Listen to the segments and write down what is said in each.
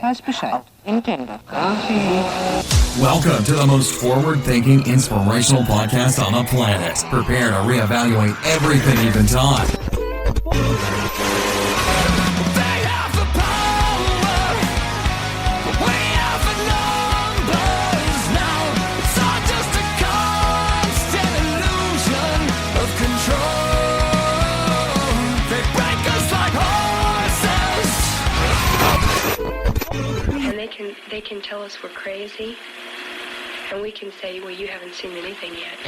weiß Bescheid. Nintendo. Welcome to the most forward-thinking, inspirational podcast on the planet. Prepare to reevaluate everything you've been taught. They have the power, we have the numbers now. It's all just a constant illusion of control. They break us like horses. And they can tell us we're crazy, and we can say, well, you haven't seen anything yet.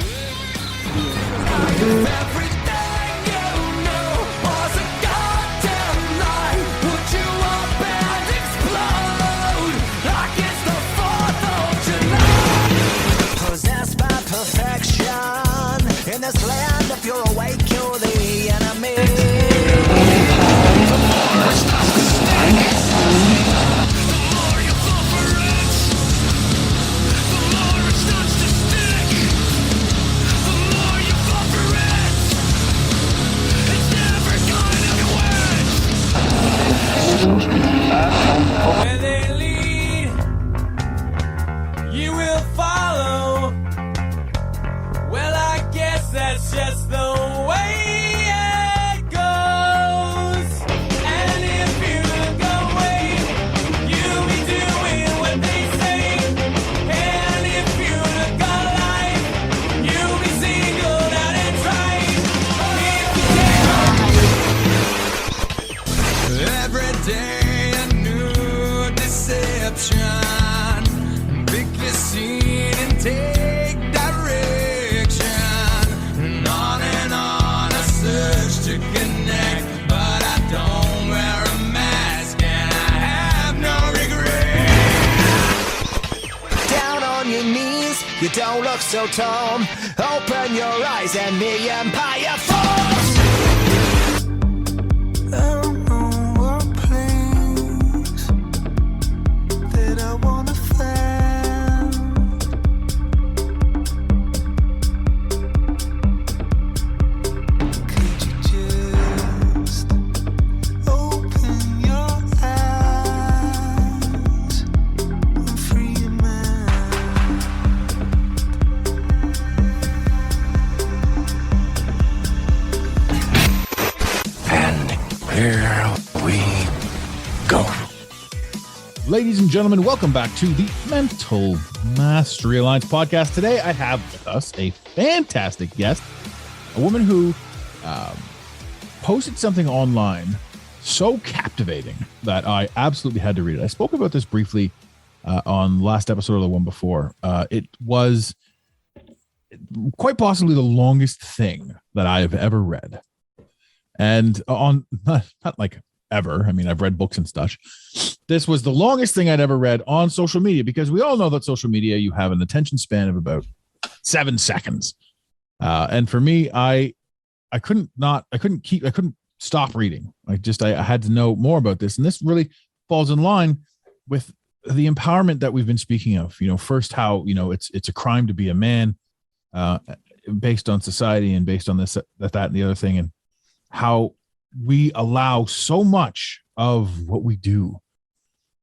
Everything you knew was a goddamn lie. Put you up and explode like it's the 4th of July. Possessed by perfection in this land, if you're awake, you're the enemy. Where they lead, you will follow. Well, I guess that's just the way it goes. And if you look away, you'll be doing what they say. And if you look alive, you'll be singled out and tried. If you can't, every day. Pick your scene and take direction. And on a search to connect. But I don't wear a mask and I have no regret. Down on your knees, you don't look so tall. Open your eyes and the empire falls. Ladies and gentlemen, welcome back to the Mental Mastery Alliance podcast. Today, I have with us a fantastic guest, a woman who posted something online so captivating that I absolutely had to read it. I spoke about this briefly on last episode or the one before. It was quite possibly the longest thing that I have ever read. And on, not like ever. I mean, I've read books and such. This was the longest thing I'd ever read on social media, because we all know that social media, you have an attention span of about 7 seconds. And for me, I couldn't stop reading. I had to know more about this. And this really falls in line with the empowerment that we've been speaking of. You know, first how, it's a crime to be a man, based on society and based on this, that, and the other thing, and how we allow so much of what we do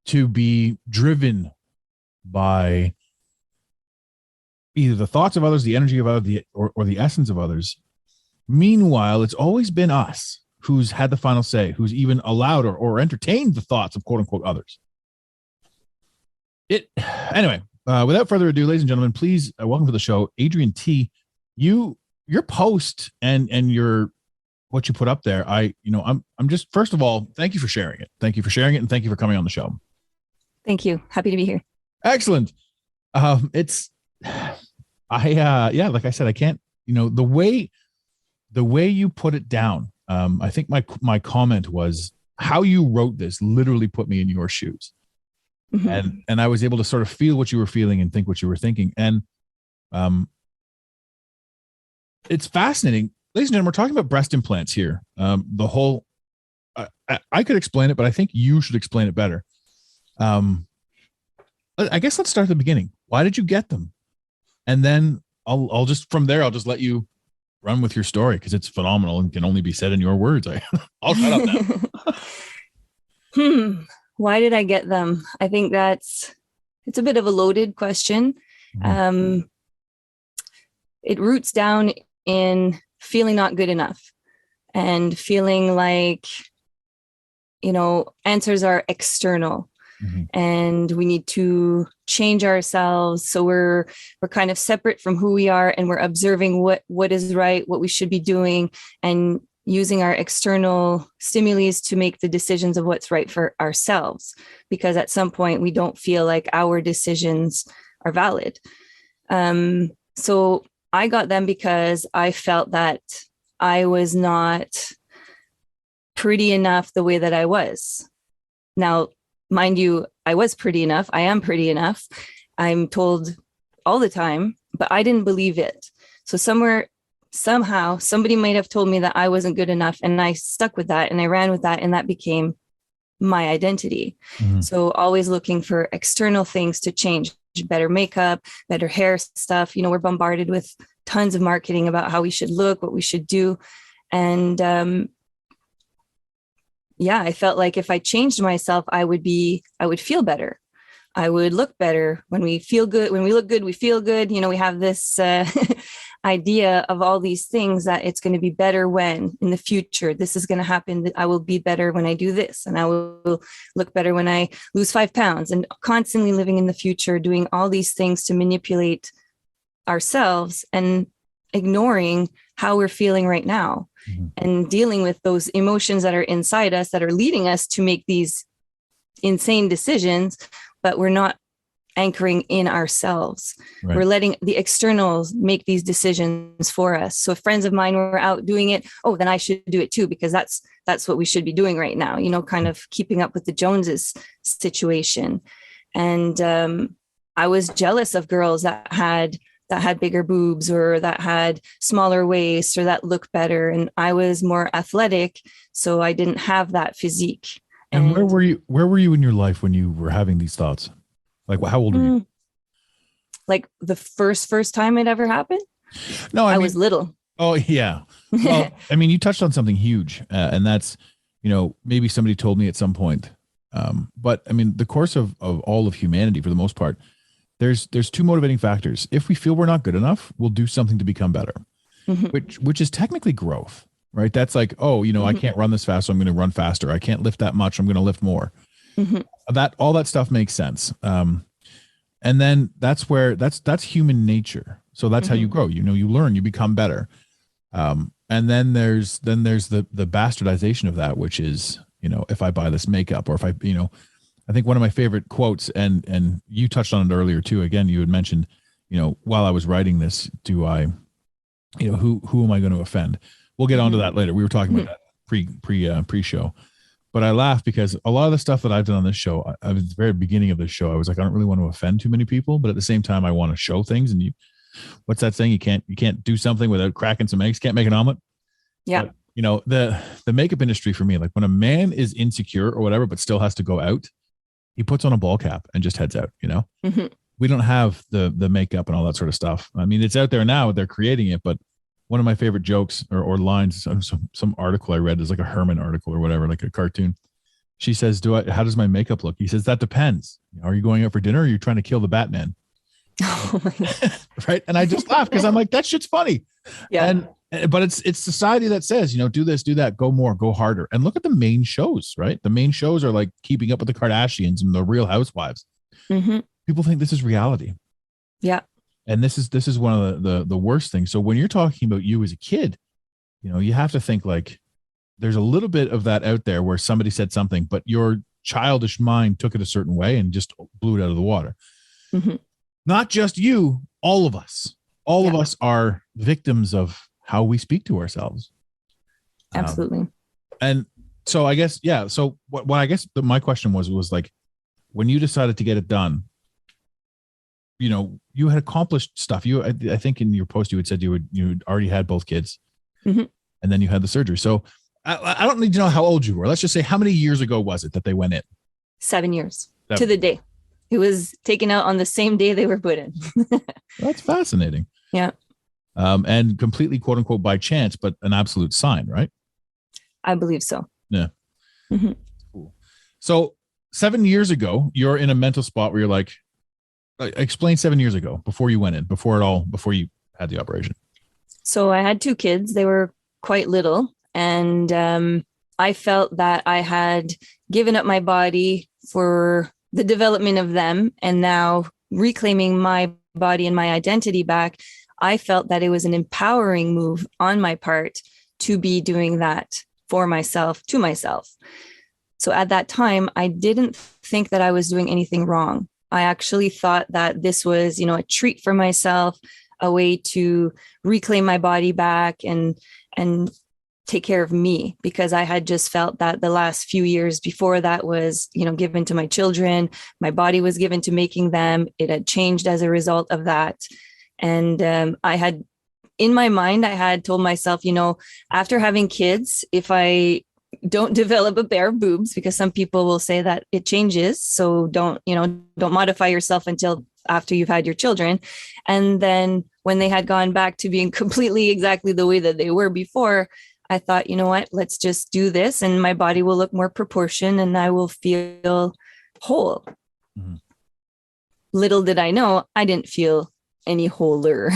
to be driven by either the thoughts of others, the energy of others, or the essence of others. Meanwhile, it's always been us who's had the final say, who's even allowed or entertained the thoughts of quote unquote others. Anyway, without further ado, ladies and gentlemen, please welcome to the show, Adrie Tee. Your post and your what you put up there, I'm just, first of all, thank you for sharing it. Thank you for sharing it, and thank you for coming on the show. Thank you. Happy to be here. Excellent. Like I said, I can't, the way you put it down. I think my comment was, how you wrote this literally put me in your shoes. Mm-hmm. And I was able to sort of feel what you were feeling and think what you were thinking. And it's fascinating. Ladies and gentlemen, we're talking about breast implants here. The whole, I could explain it, but I think you should explain it better. I guess let's start at the beginning. Why did you get them? And then I'll just, from there, I'll just let you run with your story, because it's phenomenal and can only be said in your words. I'll shut up now. Why did I get them? I think it's a bit of a loaded question. Mhm. It roots down in feeling not good enough and feeling like, answers are external Mhm. and we need to change ourselves. So we're kind of separate from who we are, and we're observing what is right, what we should be doing, and using our external stimuli to make the decisions of what's right for ourselves. Because at some point we don't feel like our decisions are valid. So I got them because I felt that I was not pretty enough the way that I was. Now, mind you, I was pretty enough. I am pretty enough. I'm told all the time, but I didn't believe it. So somehow, somebody might have told me that I wasn't good enough, and I stuck with that and I ran with that, and that became my identity. Mhm. So always looking for external things to change, better makeup, better hair stuff. We're bombarded with tons of marketing about how we should look, what we should do. And I felt like if I changed myself, I would feel better. I would look better. When we feel good, when we look good, we feel good. We have this idea of all these things that it's going to be better when in the future, this is going to happen. I will be better when I do this, and I will look better when I lose 5 pounds, and constantly living in the future, doing all these things to manipulate ourselves and ignoring how we're feeling right now, Mhm. and dealing with those emotions that are inside us that are leading us to make these insane decisions, but we're not anchoring in ourselves. Right. We're letting the externals make these decisions for us. So if friends of mine were out doing it, oh, then I should do it too, because that's what we should be doing right now, kind of keeping up with the Joneses situation. And I was jealous of girls that had bigger boobs, or that had smaller waists, or that looked better. And I was more athletic, so I didn't have that physique. And where were you in your life when you were having these thoughts? Like, how old were you? Like the first time it ever happened? No, I mean, was little. Oh, yeah. Well, I mean, you touched on something huge, and that's, maybe somebody told me at some point. But I mean, the course of all of humanity, for the most part, there's 2 motivating factors. If we feel we're not good enough, we'll do something to become better, which is technically growth, right? That's like, I can't run this fast, so I'm going to run faster. I can't lift that much, I'm going to lift more. All that stuff makes sense. And then that's human nature. So that's how you grow. You learn, you become better. And then there's the bastardization of that, which is, if I buy this makeup, or if I think one of my favorite quotes, and you touched on it earlier too. Again, you had mentioned, while I was writing this, who am I going to offend? We'll get onto that later. We were talking about that pre-show. But I laugh because a lot of the stuff that I've done on this show, I was at the very beginning of this show, I was like, I don't really want to offend too many people, but at the same time, I want to show things. And what's that saying? You can't do something without cracking some eggs. Can't make an omelet. Yeah. But, the makeup industry for me, like when a man is insecure or whatever, but still has to go out, he puts on a ball cap and just heads out. We don't have the makeup and all that sort of stuff. I mean, it's out there now. They're creating it, but one of my favorite jokes or lines, some article I read is like a Herman article or whatever, like a cartoon. She says, how does my makeup look? He says, that depends. Are you going out for dinner, or are you trying to kill the Batman? Oh my God. Right. And I just laugh because I'm like, that shit's funny. Yeah. But it's society that says, do this, do that, go more, go harder. And look at the main shows, right? The main shows are like Keeping Up with the Kardashians and The Real Housewives. People think this is reality. Yeah. And this is one of the worst things. So when you're talking about you as a kid, you have to think like there's a little bit of that out there where somebody said something, but your childish mind took it a certain way and just blew it out of the water. Not just you, all of us. All of us are victims of how we speak to ourselves. Absolutely. And so I guess, yeah. So what I guess my question was like, when you decided to get it done, you had accomplished stuff. I think in your post you had said you already had both kids, and then you had the surgery. So I don't need to know how old you were. Let's just say, how many years ago was it that they went in? 7 years to the day. It was taken out on the same day they were put in. That's fascinating. Yeah. And completely quote unquote by chance, but an absolute sign, right? I believe so. Yeah. Cool. So 7 years ago, you're in a mental spot where you're like, explain 7 years ago before you went in, before you had the operation. So I had 2 kids. They were quite little. And I felt that I had given up my body for the development of them. And now reclaiming my body and my identity back, I felt that it was an empowering move on my part to be doing that for myself, to myself. So at that time, I didn't think that I was doing anything wrong. I actually thought that this was, a treat for myself, a way to reclaim my body back and take care of me, because I had just felt that the last few years before that was, given to my children. My body was given to making them. It had changed as a result of that. And I had, in my mind, I had told myself, after having kids, if I don't develop a pair of boobs, because some people will say that it changes. So don't modify yourself until after you've had your children. And then when they had gone back to being completely exactly the way that they were before, I thought, you know what, let's just do this and my body will look more proportioned and I will feel whole. Mm-hmm. Little did I know, I didn't feel any wholer.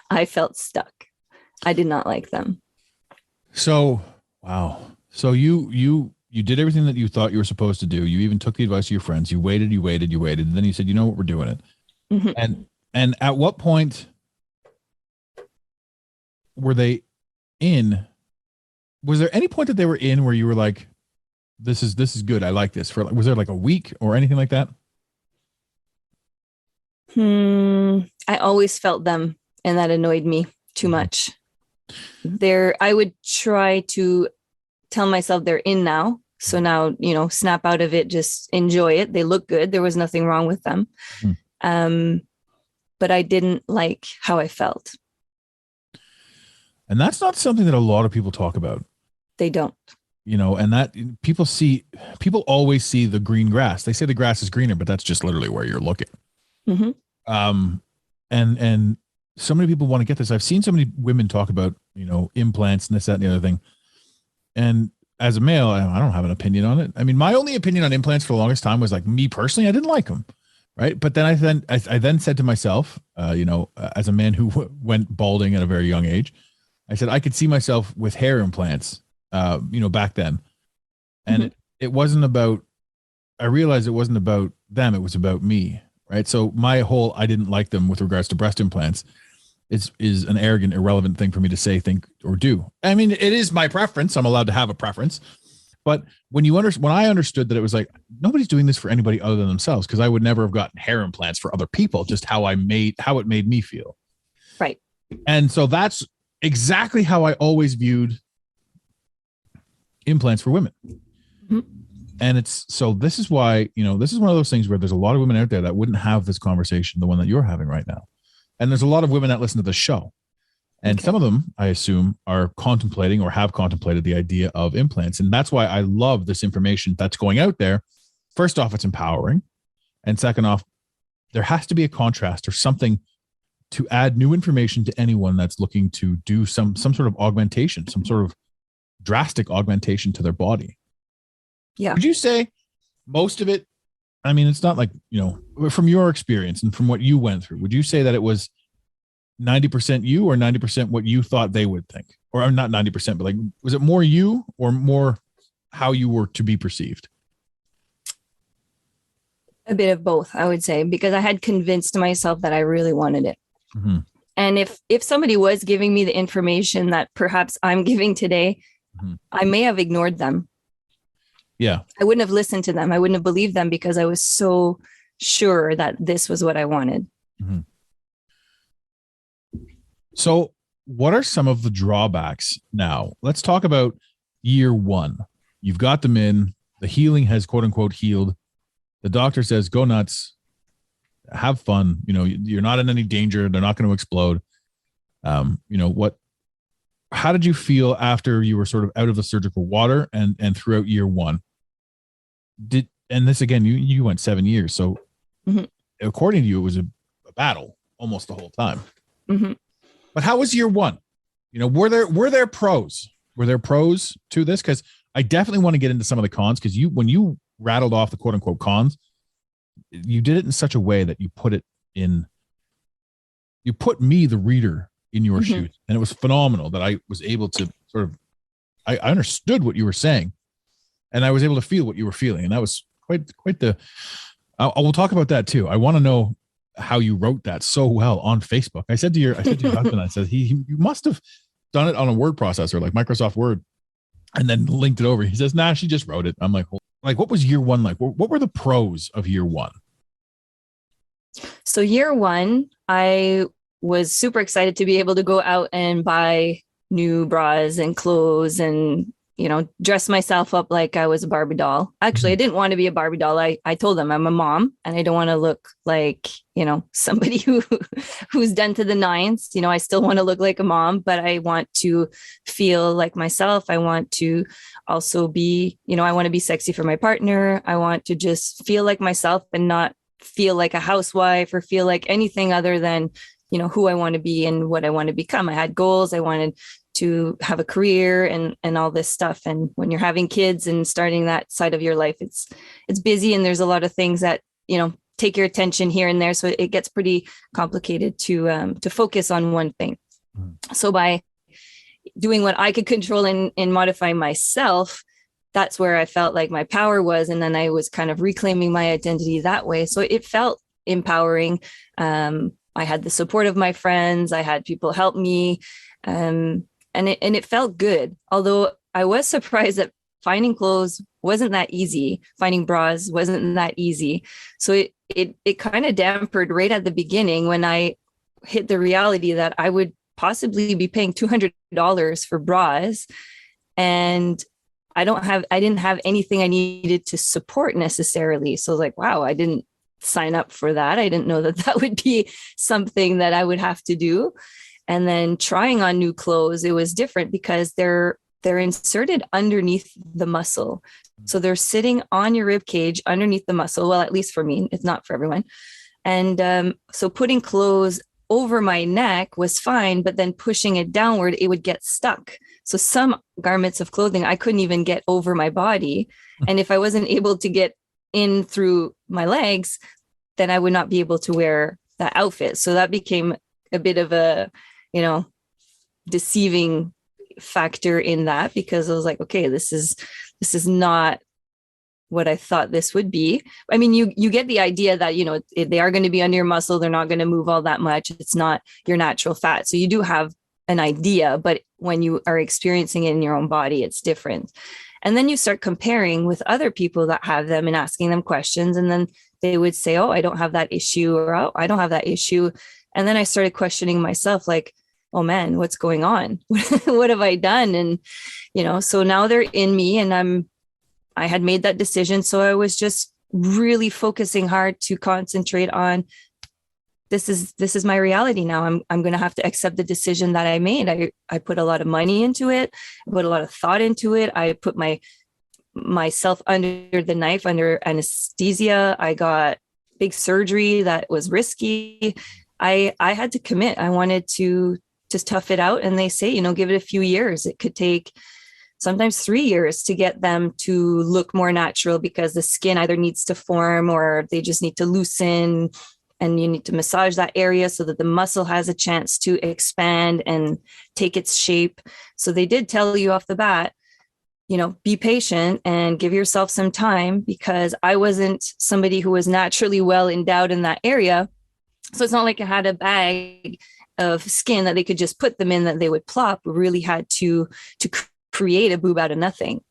I felt stuck. I did not like them. So, wow. So you did everything that you thought you were supposed to do. You even took the advice of your friends. You waited. And then you said, you know what, we're doing it. Mm-hmm. And at what point were they in? Was there any point that they were in where you were like, this is good, I like this? Was there like a week or anything like that? I always felt them, and that annoyed me too much. I would try to tell myself they're in now. So now, snap out of it, just enjoy it. They look good. There was nothing wrong with them. But I didn't like how I felt. And that's not something that a lot of people talk about. They don't. And that people always see the green grass. They say the grass is greener, but that's just literally where you're looking. Mm-hmm. And so many people want to get this. I've seen so many women talk about, implants and this, that, and the other thing. And as a male, I don't have an opinion on it. I mean, my only opinion on implants for the longest time was like, me personally, I didn't like them. Right. But then I then said to myself, as a man who went balding at a very young age, I said, I could see myself with hair implants, back then. And it wasn't about, I realized it wasn't about them. It was about me. Right. So my whole, I didn't like them with regards to breast implants is an arrogant, irrelevant thing for me to say, think, or do. I mean, it is my preference. I'm allowed to have a preference. But when I understood that it was like, nobody's doing this for anybody other than themselves, because I would never have gotten hair implants for other people, just how it made me feel. Right. And so that's exactly how I always viewed implants for women. Mm-hmm. And this is why, this is one of those things where there's a lot of women out there that wouldn't have this conversation, the one that you're having right now. And there's a lot of women that listen to the show. And some of them, I assume, are contemplating or have contemplated the idea of implants. And that's why I love this information that's going out there. First off, it's empowering. And second off, there has to be a contrast or something to add new information to anyone that's looking to do some sort of augmentation, some sort of drastic augmentation to their body. Yeah. Would you say most of it, I mean, it's not like, from your experience and from what you went through, would you say that it was 90% you or 90% what you thought they would think? Or not 90%, but like, was it more you or more how you were to be perceived? A bit of both, I would say, because I had convinced myself that I really wanted it. Mm-hmm. And if somebody was giving me the information that perhaps I'm giving today, I may have ignored them. Yeah. I wouldn't have listened to them. I wouldn't have believed them because I was so sure that this was what I wanted. Mm-hmm. So what are some of the drawbacks now? Let's talk about year one. You've got them in, the healing has quote unquote healed. The doctor says, go nuts, have fun. You're not in any danger. They're not going to explode. How did you feel after you were sort of out of the surgical water and throughout year one? And this again, you went 7 years. So according to you, it was a battle almost the whole time. Mm-hmm. But how was year one? Were there pros? Were there pros to this? Because I definitely want to get into some of the cons. Because when you rattled off the quote unquote cons, you did it in such a way that you put me, the reader, in your shoes. And it was phenomenal that I was able to sort of, I understood what you were saying, and I was able to feel what you were feeling. And that was quite the, I will talk about that too. I want to know how you wrote that so well on Facebook. I said to your husband, I said, you must have done it on a word processor like Microsoft Word and then linked it over. He says, nah, she just wrote it. I'm like, what was year one like? What were the pros of year one? So year one, I was super excited to be able to go out and buy new bras and clothes and, dress myself up like I was a Barbie doll. Actually, I didn't want to be a Barbie doll. I told them I'm a mom and I don't want to look like, somebody who's done to the nines. I still want to look like a mom, but I want to feel like myself. I want to also be, I want to be sexy for my partner. I want to just feel like myself and not feel like a housewife or feel like anything other than, who I want to be and what I want to become. I had goals. I wanted to have a career and all this stuff. And when you're having kids and starting that side of your life, it's busy and there's a lot of things that, take your attention here and there. So it gets pretty complicated to focus on one thing. So by doing what I could control and modify myself, that's where I felt like my power was. And then I was kind of reclaiming my identity that way. So it felt empowering. I had the support of my friends. I had people help me. And it felt good. Although I was surprised that finding clothes wasn't that easy. Finding bras wasn't that easy. So it kind of dampened right at the beginning when I hit the reality that I would possibly be paying $200 for bras. And I didn't have anything I needed to support necessarily. So I was like, wow, I didn't sign up for that. I didn't know that would be something that I would have to do. And then trying on new clothes, it was different because they're inserted underneath the muscle. So they're sitting on your rib cage underneath the muscle. Well, at least for me, it's not for everyone. And so putting clothes over my neck was fine, but then pushing it downward, it would get stuck. So some garments of clothing, I couldn't even get over my body. And if I wasn't able to get in through my legs, then I would not be able to wear that outfit. So that became a bit of a, deceiving factor in that, because I was like, okay, this is not what I thought this would be. I mean, you get the idea that, they are going to be under your muscle. They're not going to move all that much. It's not your natural fat. So you do have an idea, but when you are experiencing it in your own body, it's different. And then you start comparing with other people that have them and asking them questions. And then they would say, oh, I don't have that issue, or oh, I don't have that issue. And then I started questioning myself, like, oh man, what's going on? What have I done? And, so now they're in me, and I had made that decision. So I was just really focusing hard to concentrate on, this is my reality now. I'm going to have to accept the decision that I made. I put a lot of money into it. I put a lot of thought into it. I put myself under the knife, under anesthesia. I got big surgery that was risky. I had to commit. I wanted to just tough it out. And they say, give it a few years. It could take sometimes 3 years to get them to look more natural, because the skin either needs to form or they just need to loosen, and you need to massage that area so that the muscle has a chance to expand and take its shape. So they did tell you off the bat, be patient and give yourself some time, because I wasn't somebody who was naturally well endowed in that area. So it's not like I had a bag of skin that they could just put them in that they would plop. We really had to create a boob out of nothing.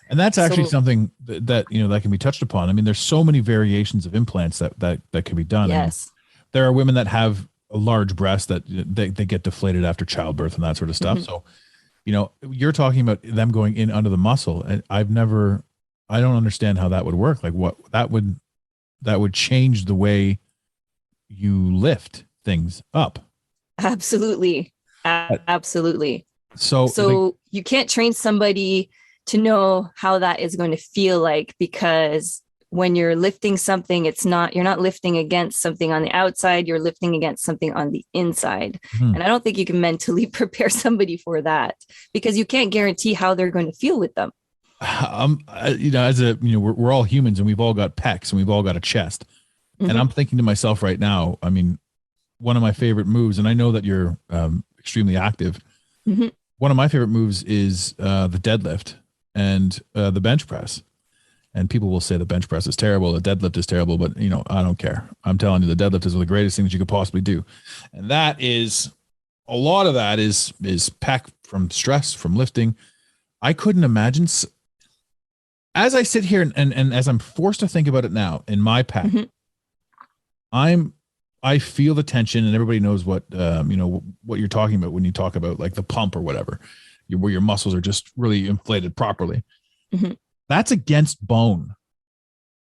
And that's actually something that that can be touched upon. I mean, there's so many variations of implants that can be done. Yes. And there are women that have a large breast that they get deflated after childbirth and that sort of stuff. Mm-hmm. So, you're talking about them going in under the muscle, and I don't understand how that would work. Like what that would change the way you lift things up. Absolutely. Absolutely. So you can't train somebody to know how that is going to feel like, because when you're lifting something, you're not lifting against something on the outside, you're lifting against something on the inside. Mm-hmm. And I don't think you can mentally prepare somebody for that, because you can't guarantee how they're going to feel with them. we're all humans and we've all got pecs and we've all got a chest. And I'm thinking to myself right now, I mean, one of my favorite moves, and I know that you're extremely active. One of my favorite moves is the deadlift and the bench press. And people will say the bench press is terrible, the deadlift is terrible, but I don't care. I'm telling you, the deadlift is one of the greatest things you could possibly do. And that is, a lot of that is pec from stress, from lifting. I couldn't imagine, as I sit here and as I'm forced to think about it now in my pec, I feel the tension, and everybody knows what what you're talking about when you talk about like the pump or whatever, where your muscles are just really inflated properly. That's against bone.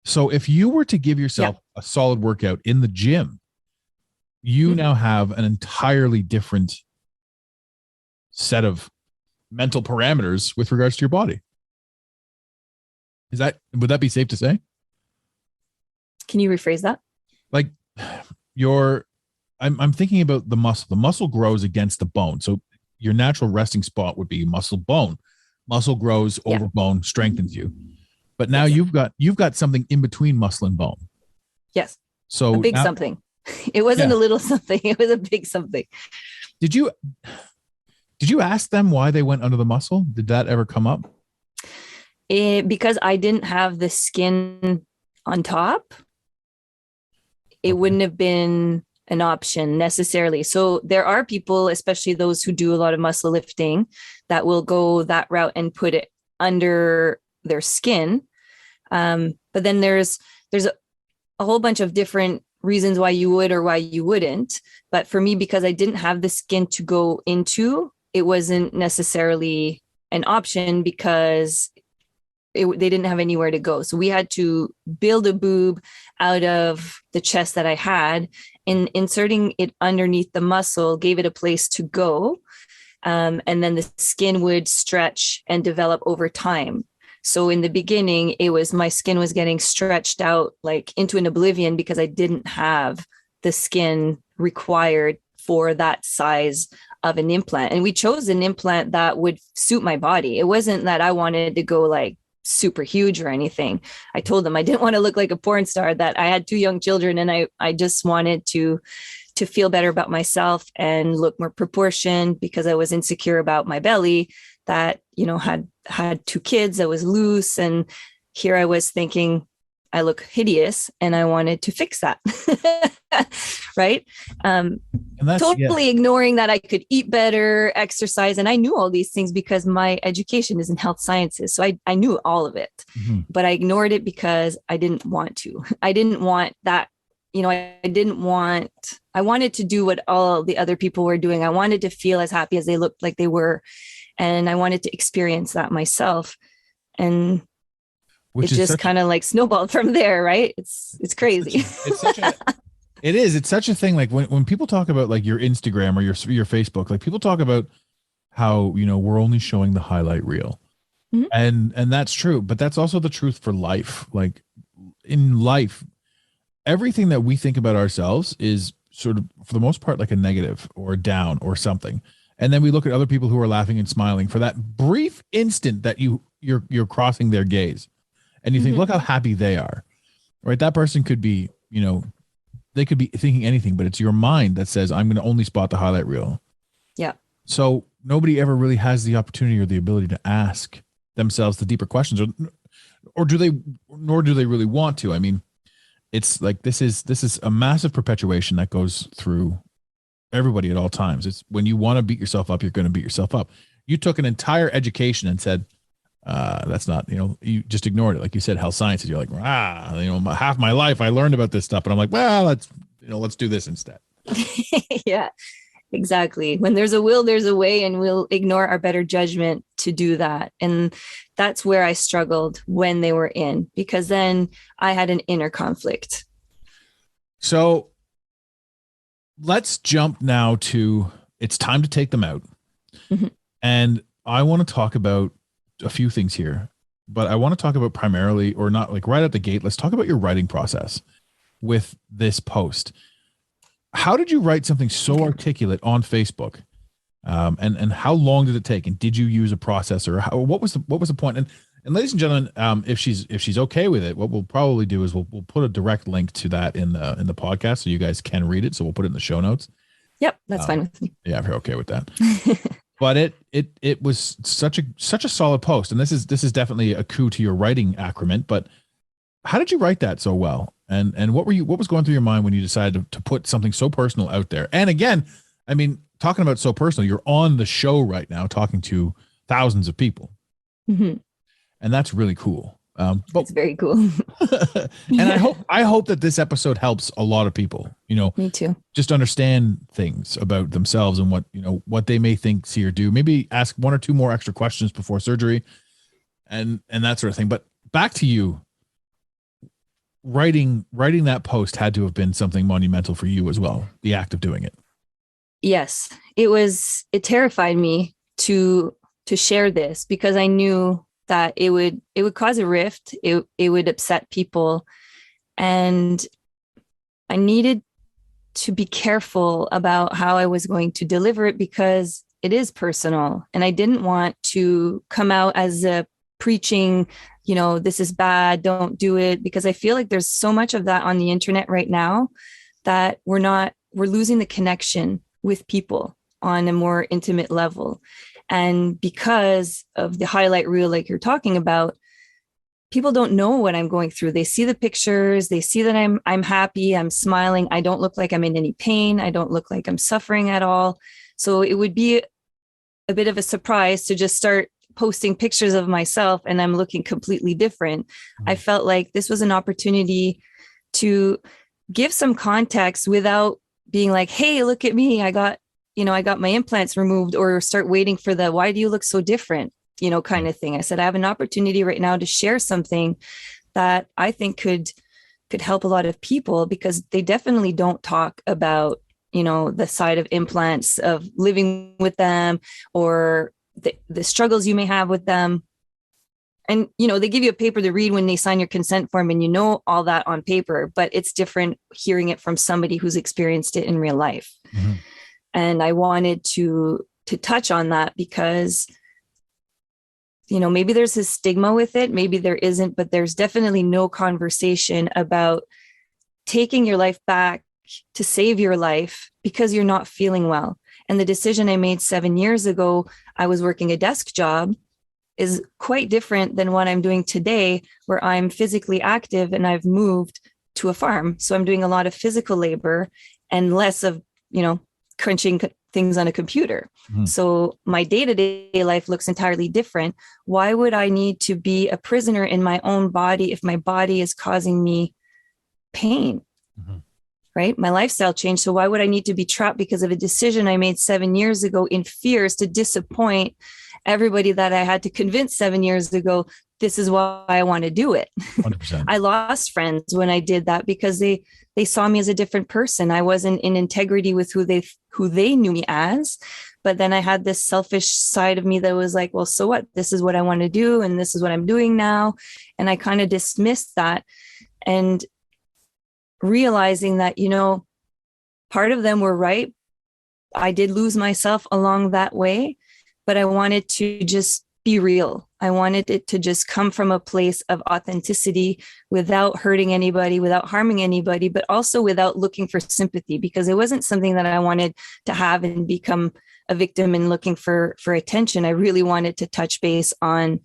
So if you were to give yourself a solid workout in the gym, you now have an entirely different set of mental parameters with regards to your body. Would that be safe to say? Can you rephrase that? Like I'm thinking about the muscle. The muscle grows against the bone. So your natural resting spot would be muscle bone. Muscle grows over bone, strengthens you. But now you've got something in between muscle and bone. Yes. So a big something. It wasn't a little something. It was a big something. Did you ask them why they went under the muscle? Did that ever come up? Because I didn't have the skin on top, it wouldn't have been an option necessarily. So there are people, especially those who do a lot of muscle lifting, that will go that route and put it under their skin. But then there's a whole bunch of different reasons why you would or why you wouldn't. But for me, because I didn't have the skin to go into, it wasn't necessarily an option because they didn't have anywhere to go. So we had to build a boob out of the chest that I had, and inserting it underneath the muscle gave it a place to go. And then the skin would stretch and develop over time. So in the beginning, my skin was getting stretched out like into an oblivion because I didn't have the skin required for that size of an implant. And we chose an implant that would suit my body. It wasn't that I wanted to go like super huge or anything. I told them I didn't want to look like a porn star, that I had 2 young children, and I just wanted to feel better about myself and look more proportioned because I was insecure about my belly that, had 2 kids. I was loose. And here I was thinking I look hideous and I wanted to fix that. Right. And that's totally ignoring that I could eat better, exercise. And I knew all these things because my education is in health sciences. So I knew all of it, but I ignored it because I didn't want to. I didn't want that. I wanted to do what all the other people were doing. I wanted to feel as happy as they looked like they were. And I wanted to experience that myself. And it just kind of like snowballed from there, right? It's crazy. It's such a thing. Like when people talk about like your Instagram or your Facebook, like people talk about how, we're only showing the highlight reel. And that's true, but that's also the truth for life. Like in life, everything that we think about ourselves is sort of, for the most part, like a negative or down or something. And then we look at other people who are laughing and smiling for that brief instant that you're crossing their gaze. And you think, look how happy they are, right? That person could be, they could be thinking anything, but it's your mind that says, I'm going to only spot the highlight reel. Yeah. So nobody ever really has the opportunity or the ability to ask themselves the deeper questions, nor do they really want to. I mean, it's like, this is a massive perpetuation that goes through everybody at all times. It's when you want to beat yourself up, you're going to beat yourself up. You took an entire education and said, that's not, you just ignored it. Like you said, health sciences, you're like, half my life I learned about this stuff. And I'm like, well, let's do this instead. Yeah, exactly. When there's a will, there's a way, and we'll ignore our better judgment to do that. And that's where I struggled when they were in, because then I had an inner conflict. So let's jump now to, it's time to take them out. And I want to talk about a few things here, but I want to talk about primarily, or not like right at the gate, let's talk about your writing process with this post. How did you write something so articulate on Facebook? And how long did it take? And did you use a processor? What was the point? And And ladies and gentlemen, if she's okay with it, what we'll probably do is we'll put a direct link to that in the podcast so you guys can read it. So we'll put it in the show notes. Yep, that's fine with me. Yeah, if you're okay with that. But it was such a solid post, and this is definitely a coup to your writing acumen. But how did you write that so well? And what was going through your mind when you decided to put something so personal out there? And again, I mean, talking about so personal, you're on the show right now talking to thousands of people. Mm-hmm. And that's really cool. But it's very cool. And I hope that this episode helps a lot of people, me too, just understand things about themselves and what they may think, see, or do. Maybe ask one or two more extra questions before surgery and that sort of thing. But back to you. Writing that post had to have been something monumental for you as well. The act of doing it. Yes, it terrified me to share this because I knew that it would cause a rift. It would upset people. And I needed to be careful about how I was going to deliver it because it is personal. And I didn't want to come out as a preaching, this is bad, don't do it, because I feel like there's so much of that on the internet right now that we're losing the connection with people on a more intimate level. And because of the highlight reel, like you're talking about, people don't know what I'm going through. They see the pictures, they see that I'm happy, I'm smiling. I don't look like I'm in any pain. I don't look like I'm suffering at all. So it would be a bit of a surprise to just start posting pictures of myself and I'm looking completely different. Mm-hmm. I felt like this was an opportunity to give some context without being like, hey, look at me. I got my implants removed, or start waiting for the, why do you look so different, kind of thing. I said, I have an opportunity right now to share something that I think could help a lot of people, because they definitely don't talk about, the side of implants, of living with them, or the struggles you may have with them. And, they give you a paper to read when they sign your consent form, and all that on paper, but it's different hearing it from somebody who's experienced it in real life. Mm-hmm. And I wanted to touch on that because, maybe there's a stigma with it, maybe there isn't, but there's definitely no conversation about taking your life back to save your life because you're not feeling well. And the decision I made 7 years ago, I was working a desk job, is quite different than what I'm doing today, where I'm physically active and I've moved to a farm. So I'm doing a lot of physical labor and less of, crunching things on a computer. Mm-hmm. So my day-to-day life looks entirely different. Why would I need to be a prisoner in my own body if my body is causing me pain? Mm-hmm. Right? My lifestyle changed. So why would I need to be trapped because of a decision I made 7 years ago in fears to disappoint everybody that I had to convince 7 years ago, this is why I want to do it. 100%. I lost friends when I did that because they saw me as a different person. I wasn't in integrity with who they knew me as. But then I had this selfish side of me that was like, well, so what? This is what I want to do. And this is what I'm doing now. And I kind of dismissed that. And realizing that, part of them were right. I did lose myself along that way, but I wanted to just be real. I wanted it to just come from a place of authenticity without hurting anybody, without harming anybody, but also without looking for sympathy, because it wasn't something that I wanted to have and become a victim and looking for attention. I really wanted to touch base on,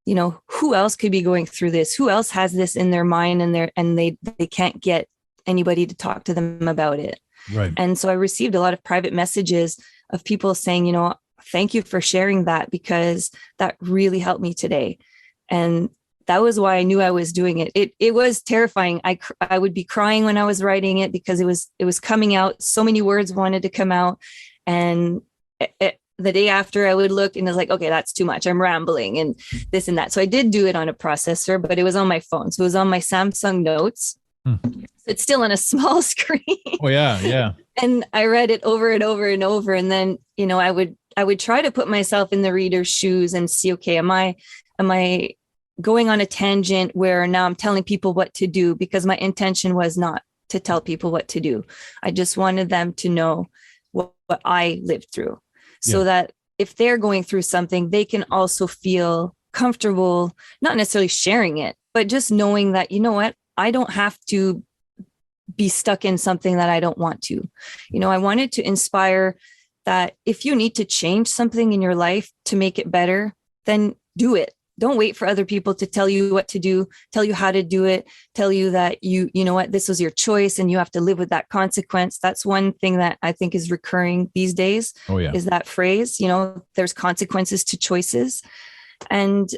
who else could be going through this? Who else has this in their mind and they can't get anybody to talk to them about it. Right. And so I received a lot of private messages of people saying, thank you for sharing that, because that really helped me today. And that was why I knew I was doing it. It was terrifying. I would be crying when I was writing it because it was coming out. So many words wanted to come out. And the day after I would look and I was like, okay, that's too much. I'm rambling and this and that. So I did do it on a processor, but it was on my phone. So it was on my Samsung Notes. It's still on a small screen. Oh yeah. Yeah. And I read it over and over and over. And then, I would try to put myself in the reader's shoes and see, okay, am I going on a tangent where now I'm telling people what to do? Because my intention was not to tell people what to do. I just wanted them to know what I lived through, so that if they're going through something, they can also feel comfortable, not necessarily sharing it, but just knowing that, you know what, I don't have to be stuck in something that I don't want to. I wanted to inspire that if you need to change something in your life to make it better, then do it. Don't wait for other people to tell you what to do, tell you how to do it, tell you that you know what, this was your choice and you have to live with that consequence. That's one thing that I think is recurring these days. Oh, yeah. Is that phrase, there's consequences to choices. And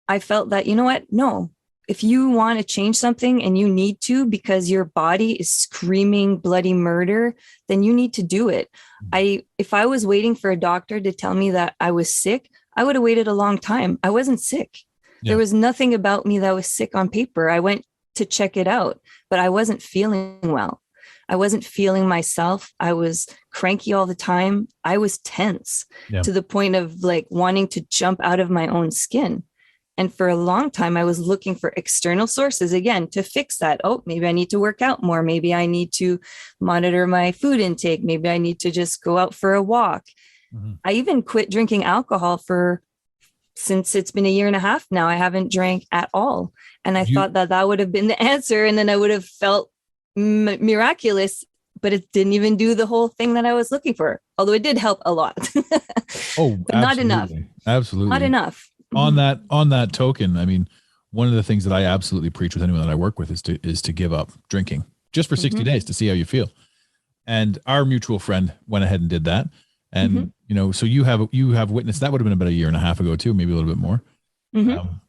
I felt that, you know what? No, if you want to change something and you need to, because your body is screaming bloody murder, then you need to do it. If I was waiting for a doctor to tell me that I was sick, I would have waited a long time. I wasn't sick. Yeah. There was nothing about me that was sick on paper. I went to check it out, but I wasn't feeling well. I wasn't feeling myself. I was cranky all the time. I was tense to the point of like wanting to jump out of my own skin. And for a long time, I was looking for external sources again to fix that. Oh, maybe I need to work out more. Maybe I need to monitor my food intake. Maybe I need to just go out for a walk. Mm-hmm. I even quit drinking alcohol since it's been a year and a half now. I haven't drank at all. And I thought that would have been the answer. And then I would have felt miraculous, but it didn't even do the whole thing that I was looking for. Although it did help a lot. But not enough. Absolutely. Not enough. On that token, I mean, one of the things that I absolutely preach with anyone that I work with is to give up drinking just for 60 days to see how you feel. And our mutual friend went ahead and did that. And, so you have witnessed, that would have been about a year and a half ago too, maybe a little bit more.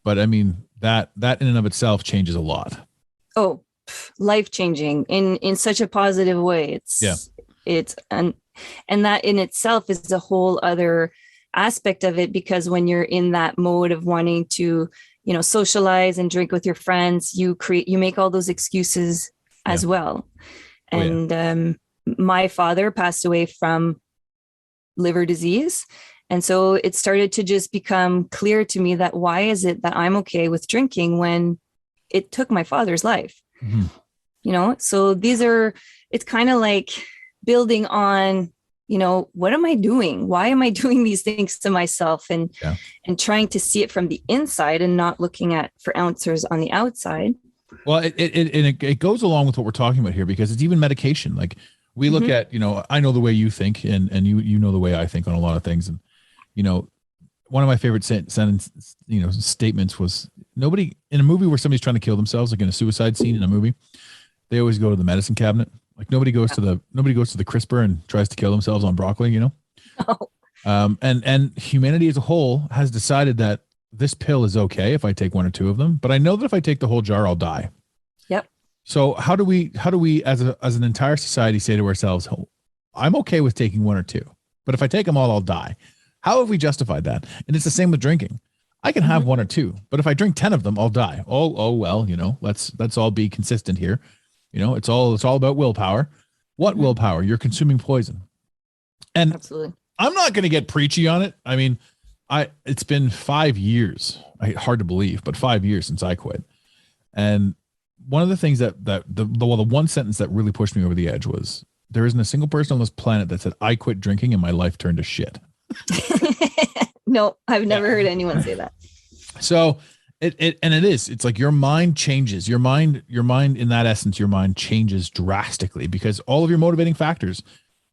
But I mean, that in and of itself changes a lot. Oh, life-changing in such a positive way. And that in itself is a whole other aspect of it, because when you're in that mode of wanting to, socialize and drink with your friends, you make all those excuses as well. And my father passed away from liver disease. And so it started to just become clear to me that why is it that I'm okay with drinking when it took my father's life? So it's kind of like building on, what am I doing? Why am I doing these things to myself? And trying to see it from the inside and not looking for answers on the outside. Well, it goes along with what we're talking about here, because it's even medication. Like we look at, I know the way you think and you know the way I think on a lot of things. And, one of my favorite statements was, nobody in a movie where somebody's trying to kill themselves, like in a suicide scene in a movie, they always go to the medicine cabinet. Like nobody goes to the crisper and tries to kill themselves on broccoli, Oh. And humanity as a whole has decided that this pill is okay if I take one or two of them, but I know that if I take the whole jar, I'll die. Yep. So how do we as an entire society say to ourselves, oh, I'm okay with taking one or two, but if I take them all, I'll die. How have we justified that? And it's the same with drinking. I can have one or two, but if I drink 10 of them, I'll die. Oh, well, let's all be consistent here. It's all about willpower. What willpower? You're consuming poison. And absolutely, I'm not going to get preachy on it. I mean, it's been 5 years. Hard to believe, but 5 years since I quit. And one of the things the one sentence that really pushed me over the edge was, there isn't a single person on this planet that said, I quit drinking and my life turned to shit. No, I've never heard anyone say that. So it's like your mind changes. Your mind in that essence, your mind changes drastically, because all of your motivating factors,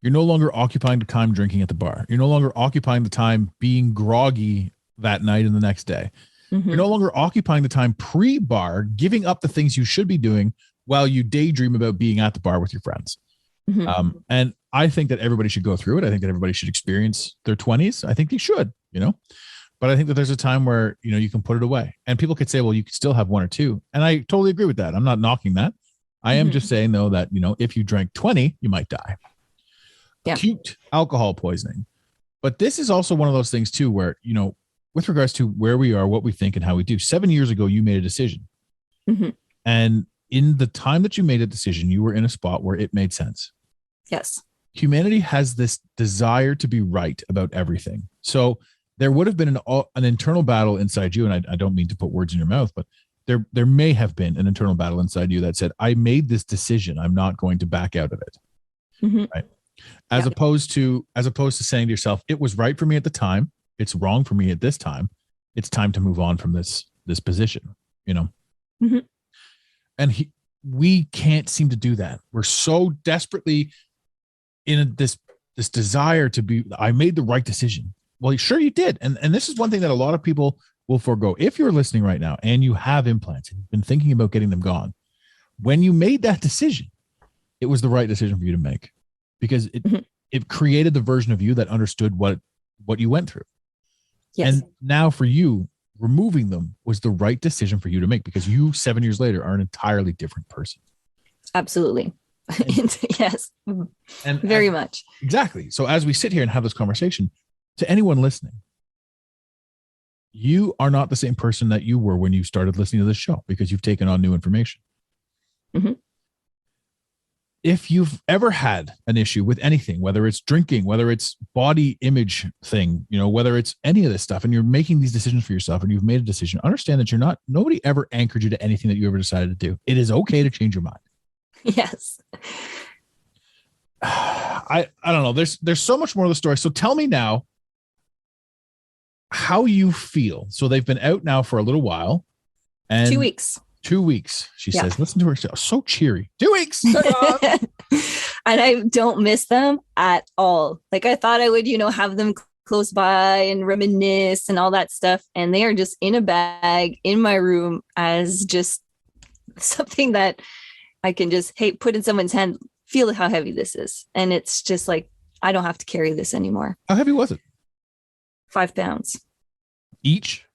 you're no longer occupying the time drinking at the bar. You're no longer occupying the time being groggy that night and the next day. You're no longer occupying the time pre-bar, giving up the things you should be doing while you daydream about being at the bar with your friends. And I think that everybody should go through it. I think that everybody should experience their 20s. I think they should, but I think that there's a time where, you can put it away, and people could say, well, you could still have one or two. And I totally agree with that. I'm not knocking that. I am just saying though, that, if you drank 20, you might die. Yeah. Acute alcohol poisoning. But this is also one of those things too, where, with regards to where we are, what we think and how we do. 7 years ago, you made a decision. And in the time that you made a decision, you were in a spot where it made sense. Yes. Humanity has this desire to be right about everything. So there would have been an internal battle inside you. And I don't mean to put words in your mouth, but there may have been an internal battle inside you that said, I made this decision. I'm not going to back out of it. Right. As opposed to saying to yourself, it was right for me at the time. It's wrong for me at this time. it's time to move on from this position, Mhm. and we can't seem to do that. We're so desperately in this desire to be, I made the right decision. Well, sure you did. And this is one thing that a lot of people will forego. If you're listening right now and you have implants and you've been thinking about getting them gone, when you made that decision, it was the right decision for you to make, because it created the version of you that understood what you went through. Yes. And now for you, removing them was the right decision for you to make, because you 7 years later are an entirely different person. Absolutely. Yes. And very much. Exactly. So as we sit here and have this conversation, to anyone listening, you are not the same person that you were when you started listening to this show, because you've taken on new information. Mm-hmm. If you've ever had an issue with anything, whether it's drinking, whether it's body image thing, whether it's any of this stuff, and you're making these decisions for yourself and you've made a decision, understand that nobody ever anchored you to anything that you ever decided to do. It is okay to change your mind. Yes. I don't know. There's so much more of the story. So tell me now how you feel. So they've been out now for a little while. And 2 weeks. 2 weeks, she says. Listen to her. So cheery. 2 weeks. And I don't miss them at all. Like, I thought I would, have them close by and reminisce and all that stuff. And they are just in a bag in my room as just something that I can just, put in someone's hand, feel how heavy this is. And it's just like, I don't have to carry this anymore. How heavy was it? 5 pounds. Each?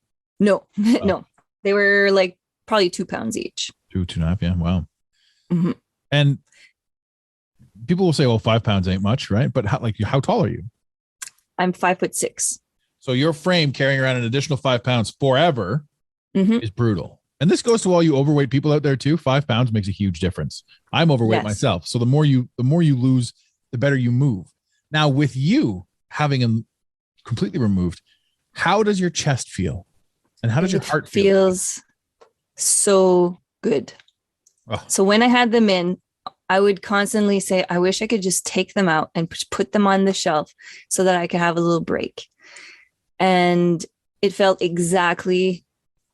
No, no. They were like probably 2 pounds each. 2.5. Yeah. Wow. Mm-hmm. And people will say, well, 5 pounds ain't much, right? But how tall are you? I'm 5'6". So your frame carrying around an additional 5 pounds forever is brutal. And this goes to all you overweight people out there too. 5 pounds makes a huge difference. I'm overweight myself. So the more you lose, the better you move. Now, with you having them completely removed, how does your chest feel? And how does your heart feel? It feels so good. Oh. So when I had them in, I would constantly say, I wish I could just take them out and put them on the shelf so that I could have a little break. And it felt exactly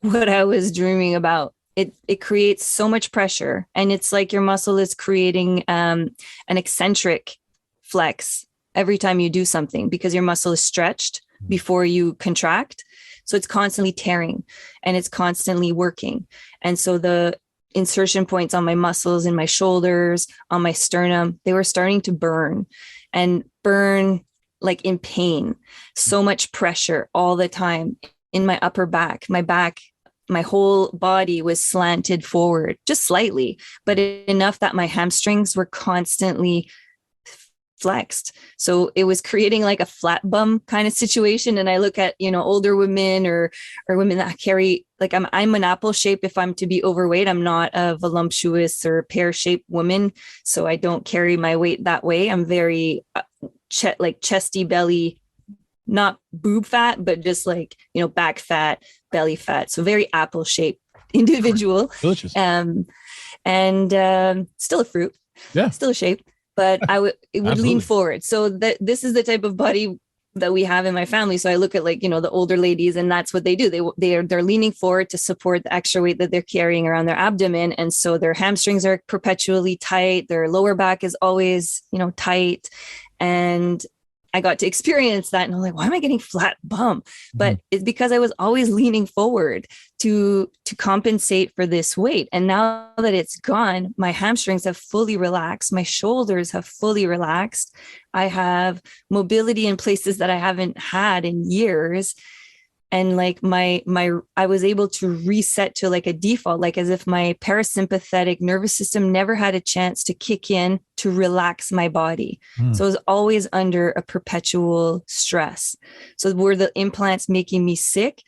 what I was dreaming about. It creates so much pressure, and it's like your muscle is creating an eccentric flex every time you do something, because your muscle is stretched before you contract. So it's constantly tearing and it's constantly working. And so the insertion points on my muscles in my shoulders, on my sternum, they were starting to burn like in pain. So much pressure all the time in my upper back. My whole body was slanted forward just slightly, but enough that my hamstrings were constantly flexed. So it was creating like a flat bum kind of situation. And I look at, older women or women that carry, like I'm an apple shape. If I'm to be overweight, I'm not a voluptuous or pear-shaped woman. So I don't carry my weight that way. I'm very like chesty belly, not boob fat, but just like, back fat, belly fat. So very apple shaped individual. Delicious. And still a fruit. Yeah. Still a shape. But it would lean forward. So this is the type of body that we have in my family. So I look at the older ladies, and that's what they do. They're leaning forward to support the extra weight that they're carrying around their abdomen. And so their hamstrings are perpetually tight. Their lower back is always, tight. And I got to experience that. And I'm like, why am I getting flat bum? But it's because I was always leaning forward to compensate for this weight. And now that it's gone, my hamstrings have fully relaxed. My shoulders have fully relaxed. I have mobility in places that I haven't had in years. And like I was able to reset to like a default, like as if my parasympathetic nervous system never had a chance to kick in to relax my body. So I was always under a perpetual stress. So were the implants making me sick?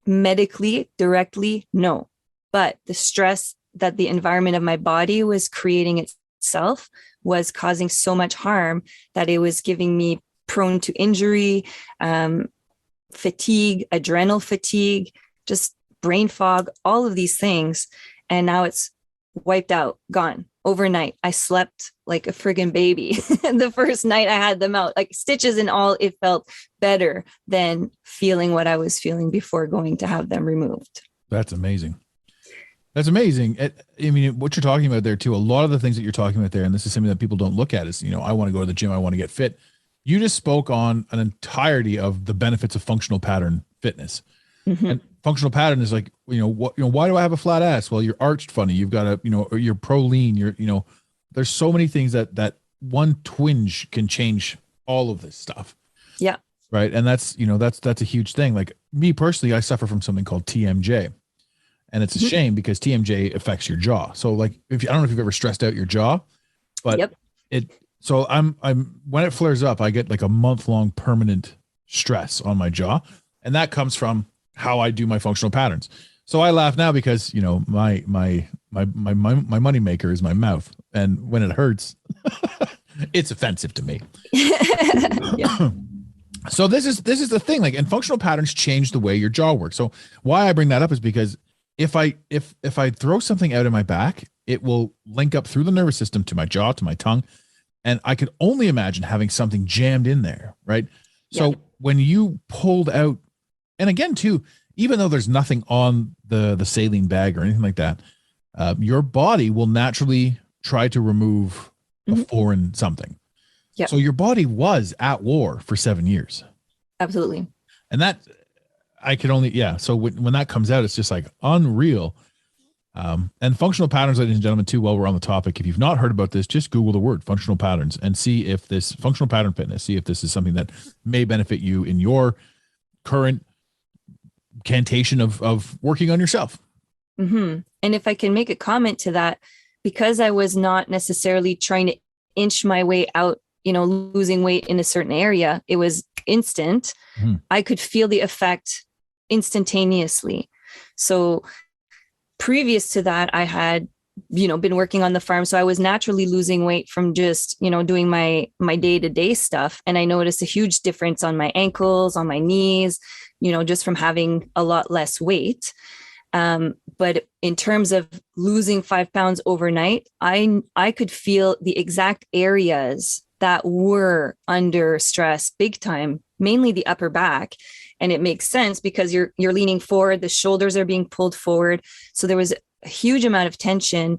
Medically, directly, no. But the stress that the environment of my body was creating itself was causing so much harm that it was giving me prone to injury, fatigue, adrenal fatigue, just brain fog, all of these things. And now it's wiped out, gone. overnight. I slept like a friggin' baby. The first night I had them out, like stitches and all, it felt better than feeling what I was feeling before going to have them removed. That's amazing. That's amazing. I mean, what you're talking about there too, a lot of the things that you're talking about there, and this is something that people don't look at is, I want to go to the gym. I want to get fit. You just spoke on an entirety of the benefits of functional pattern fitness. Mm-hmm. And functional pattern is like, why do I have a flat ass? Well, you're arched funny. You've got you're pro lean. There's so many things that one twinge can change all of this stuff. Yeah. Right. And that's a huge thing. Like me personally, I suffer from something called TMJ, and it's a shame because TMJ affects your jaw. So like, I don't know if you've ever stressed out your jaw, but so I'm when it flares up, I get like a month-long permanent stress on my jaw. And that comes from how I do my functional patterns. So I laugh now because, my money maker is my mouth. And when it hurts, it's offensive to me. So this is the thing, like, and functional patterns change the way your jaw works. So why I bring that up is because if I throw something out in my back, it will link up through the nervous system to my jaw, to my tongue. And I could only imagine having something jammed in there. Right. So when you pulled out, and again, too, even though there's nothing on the saline bag or anything like that, your body will naturally try to remove a foreign something. Yeah. So your body was at war for 7 years. Absolutely. And that I could only, So when that comes out, it's just like unreal. And functional patterns, ladies and gentlemen, too, while we're on the topic, if you've not heard about this, just Google the word functional patterns and see if this functional pattern fitness, see if this is something that may benefit you in your current cantation of working on yourself. Mm-hmm. And if I can make a comment to that, because I was not necessarily trying to inch my way out, losing weight in a certain area, it was instant. Mm-hmm. I could feel the effect instantaneously. So previous to that, I had, been working on the farm. So I was naturally losing weight from just, doing my day-to-day stuff. And I noticed a huge difference on my ankles, on my knees, just from having a lot less weight. But in terms of losing 5 pounds overnight, I could feel the exact areas that were under stress big time, mainly the upper back. And it makes sense because you're leaning forward, the shoulders are being pulled forward. So there was a huge amount of tension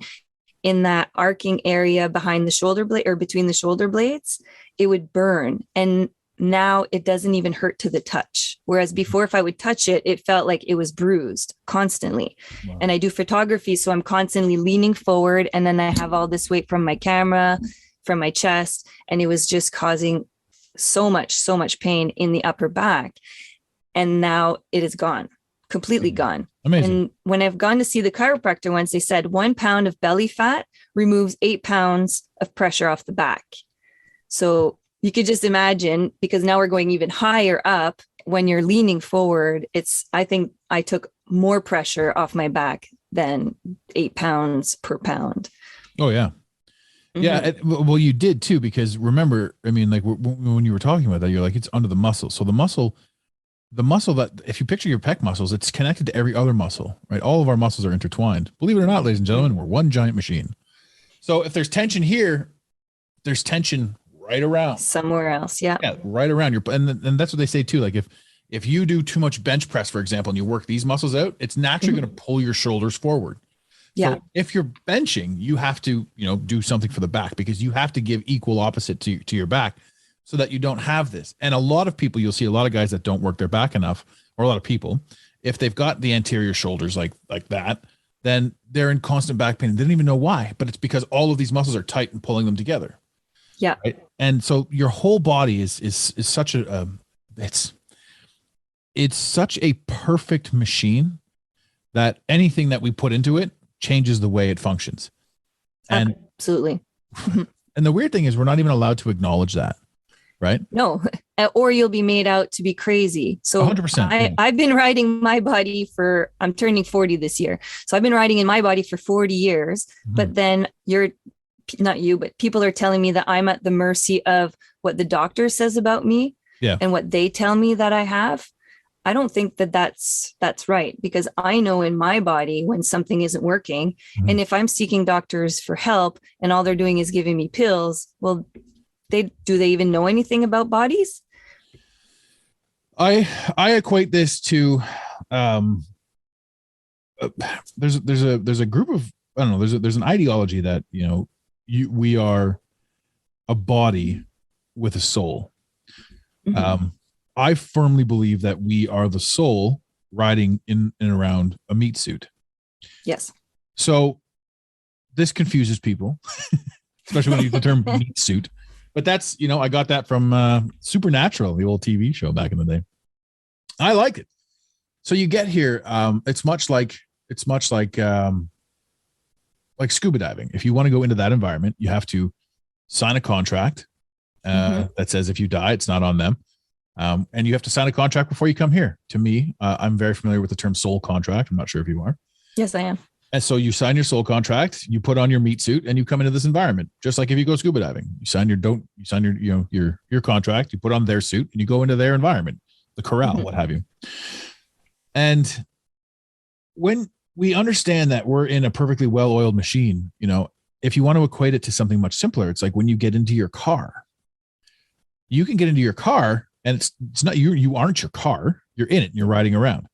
in that arcing area behind the shoulder blade or between the shoulder blades. It would burn. And now it doesn't even hurt to the touch. Whereas before, if I would touch it, it felt like it was bruised constantly. Wow. And I do photography, so I'm constantly leaning forward. And then I have all this weight from my camera, from my chest. And it was just causing so much pain in the upper back. And now it is gone, completely gone. Amazing. And when I've gone to see the chiropractor once, they said 1 pound of belly fat removes 8 pounds of pressure off the back. So you could just imagine, because now we're going even higher up, when you're leaning forward, I think I took more pressure off my back than 8 pounds per pound. Oh, yeah. Mm-hmm. Yeah. Well, you did too, because remember, I mean, like when you were talking about that, you're like, it's under the muscle. So the muscle that, if you picture your pec muscles, it's connected to every other muscle, right? All of our muscles are intertwined. Believe it or not, ladies and gentlemen, we're one giant machine. So if there's tension here, there's tension right around somewhere else. Yeah. Right around your, and that's what they say too. Like if you do too much bench press, for example, and you work these muscles out, it's naturally going to pull your shoulders forward. Yeah. So if you're benching, you have to, do something for the back, because you have to give equal opposite to your back so that you don't have this. And a lot of people, you'll see a lot of guys that don't work their back enough, or a lot of people, if they've got the anterior shoulders like that, then they're in constant back pain. They don't even know why, but it's because all of these muscles are tight and pulling them together. Yeah. Right? And so your whole body is such it's such a perfect machine that anything that we put into it changes the way it functions. And absolutely. And the weird thing is we're not even allowed to acknowledge that, right? No, or you'll be made out to be crazy. So 100%. I've been riding my body I'm turning 40 this year. So I've been riding in my body for 40 years, but then not you, but people are telling me that I'm at the mercy of what the doctor says about me and what they tell me that I have. I don't think that that's right, because I know in my body when something isn't working. Mhm. And if I'm seeking doctors for help and all they're doing is giving me pills, well, do they even know anything about bodies? I equate this to there's a group of, I don't know, there's an ideology that, you know, we are a body with a soul. Mhm. I firmly believe that we are the soul riding in and around a meat suit. Yes. So this confuses people, especially when you use the term meat suit. But that's, you know, I got that from Supernatural, the old TV show back in the day. I like it. So you get here. It's much like scuba diving. If you want to go into that environment, you have to sign a contract that says if you die, it's not on them. And you have to sign a contract before you come here. To me, I'm very familiar with the term soul contract. I'm not sure if you are. Yes, I am. And so you sign your soul contract, you put on your meat suit, and you come into this environment. Just like if you go scuba diving, you sign your contract, you put on their suit, and you go into their environment, the corral, what have you. And when we understand that we're in a perfectly well-oiled machine, you know, if you want to equate it to something much simpler, it's like when you get into your car. You can get into your car, and it's not you aren't your car. You're in it, and you're riding around.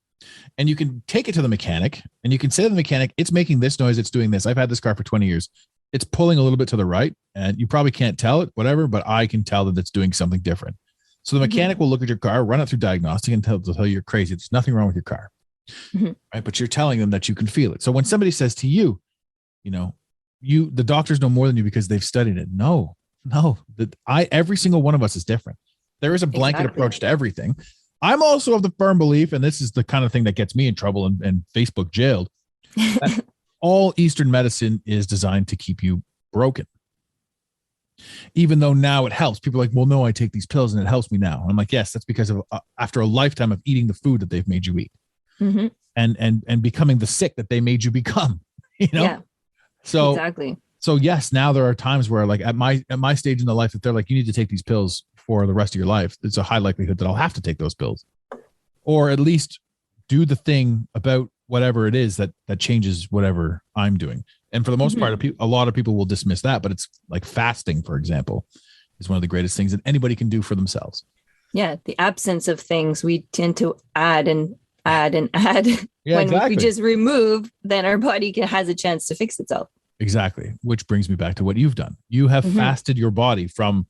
And you can take it to the mechanic, and you can say to the mechanic, it's making this noise, it's doing this. I've had this car for 20 years. It's pulling a little bit to the right, and you probably can't tell it, whatever, but I can tell that it's doing something different. So the mechanic will look at your car, run it through diagnostic, and tell you you're crazy. There's nothing wrong with your car. Right? But you're telling them that you can feel it. So when somebody says to you, you know, the doctors know more than you because they've studied it. No, every single one of us is different. There is a blanket approach to everything. I'm also of the firm belief, and this is the kind of thing that gets me in trouble and Facebook jailed, that all Eastern medicine is designed to keep you broken. Even though now it helps. People are like, well, no, I take these pills and it helps me now. And I'm like, yes, that's because of after a lifetime of eating the food that they've made you eat, and becoming the sick that they made you become. You know, yeah, so exactly. So yes, now there are times where, like at my stage in the life, that they're like, you need to take these pills for the rest of your life. It's a high likelihood that I'll have to take those pills, or at least do the thing about whatever it is that changes whatever I'm doing. And for the most part, a lot of people will dismiss that, but it's like fasting, for example, is one of the greatest things that anybody can do for themselves. Yeah, the absence of things, we tend to add and add and add. Yeah, when exactly. we just remove, then our body has a chance to fix itself. Exactly. Which brings me back to what you've done. You have fasted your body from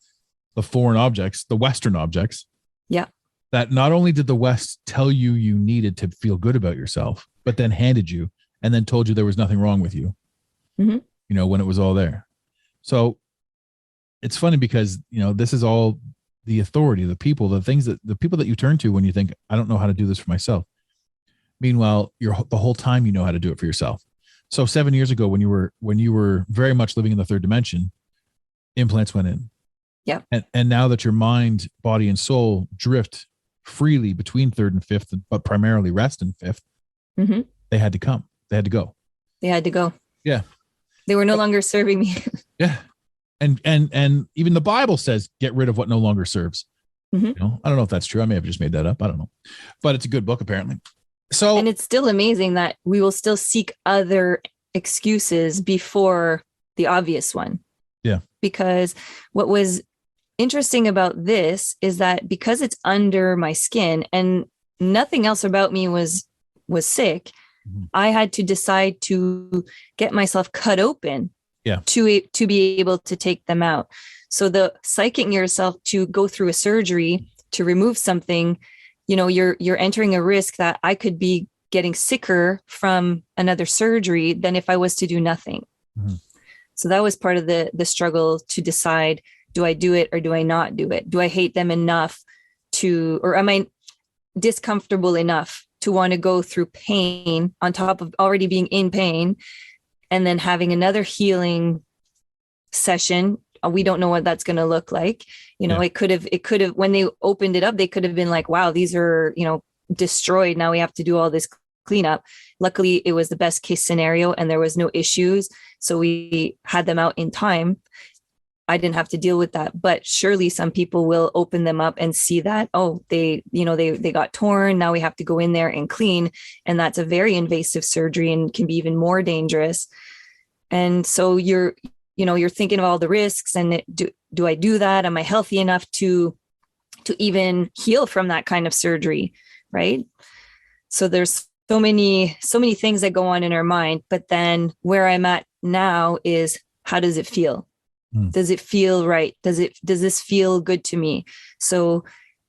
the foreign objects, the Western objects. Yeah. That not only did the West tell you needed to feel good about yourself, but then handed you and then told you there was nothing wrong with you, you know, when it was all there. So it's funny because, you know, this is all the authority, the people, the people that you turn to when you think, I don't know how to do this for myself. Meanwhile, the whole time you know how to do it for yourself. So 7 years ago, when you were very much living in the third dimension, implants went in. Yeah. And now that your mind, body, and soul drift freely between third and fifth, but primarily rest in fifth, they had to come. They had to go. They had to go. Yeah. They were no longer serving me. Yeah. And even the Bible says, get rid of what no longer serves. You know, I don't know if that's true. I may have just made that up. I don't know. But it's a good book, apparently. So, and it's still amazing that we will still seek other excuses before the obvious one. Yeah. Because what was interesting about this is that because it's under my skin and nothing else about me was sick, I had to decide to get myself cut open to be able to take them out. So the psyching yourself to go through a surgery to remove something, you know, you're entering a risk that I could be getting sicker from another surgery than if I was to do nothing. So that was part of the struggle to decide, do I do it or do I not do it? Do I hate them enough or am I discomfortable enough to want to go through pain on top of already being in pain and then having another healing session? We don't know what that's going to look like. You know, it could have, when they opened it up, they could have been like, wow, these are, you know, destroyed. Now we have to do all this cleanup. Luckily, it was the best case scenario and there was no issues. So we had them out in time. I didn't have to deal with that. But surely some people will open them up and see that, oh, they got torn. Now we have to go in there and clean. And that's a very invasive surgery and can be even more dangerous. And so you're thinking of all the risks, and do I do that? Am I healthy enough to even heal from that kind of surgery? Right. So there's so many things that go on in our mind, but then where I'm at now is, how does it feel? Does it feel right? Does this feel good to me? So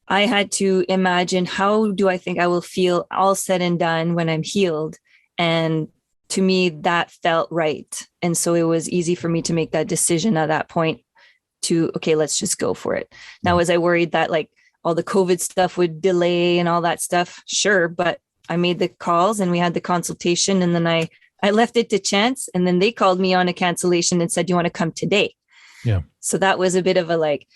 I had to imagine, how do I think I will feel all said and done when I'm healed? And to me, that felt right. And so it was easy for me to make that decision at that point to, okay, let's just go for it. Now, was I worried that like all the COVID stuff would delay and all that stuff? Sure. But I made the calls and we had the consultation, and then I left it to chance. And then they called me on a cancellation and said, do you want to come today? Yeah. So that was a bit of a like,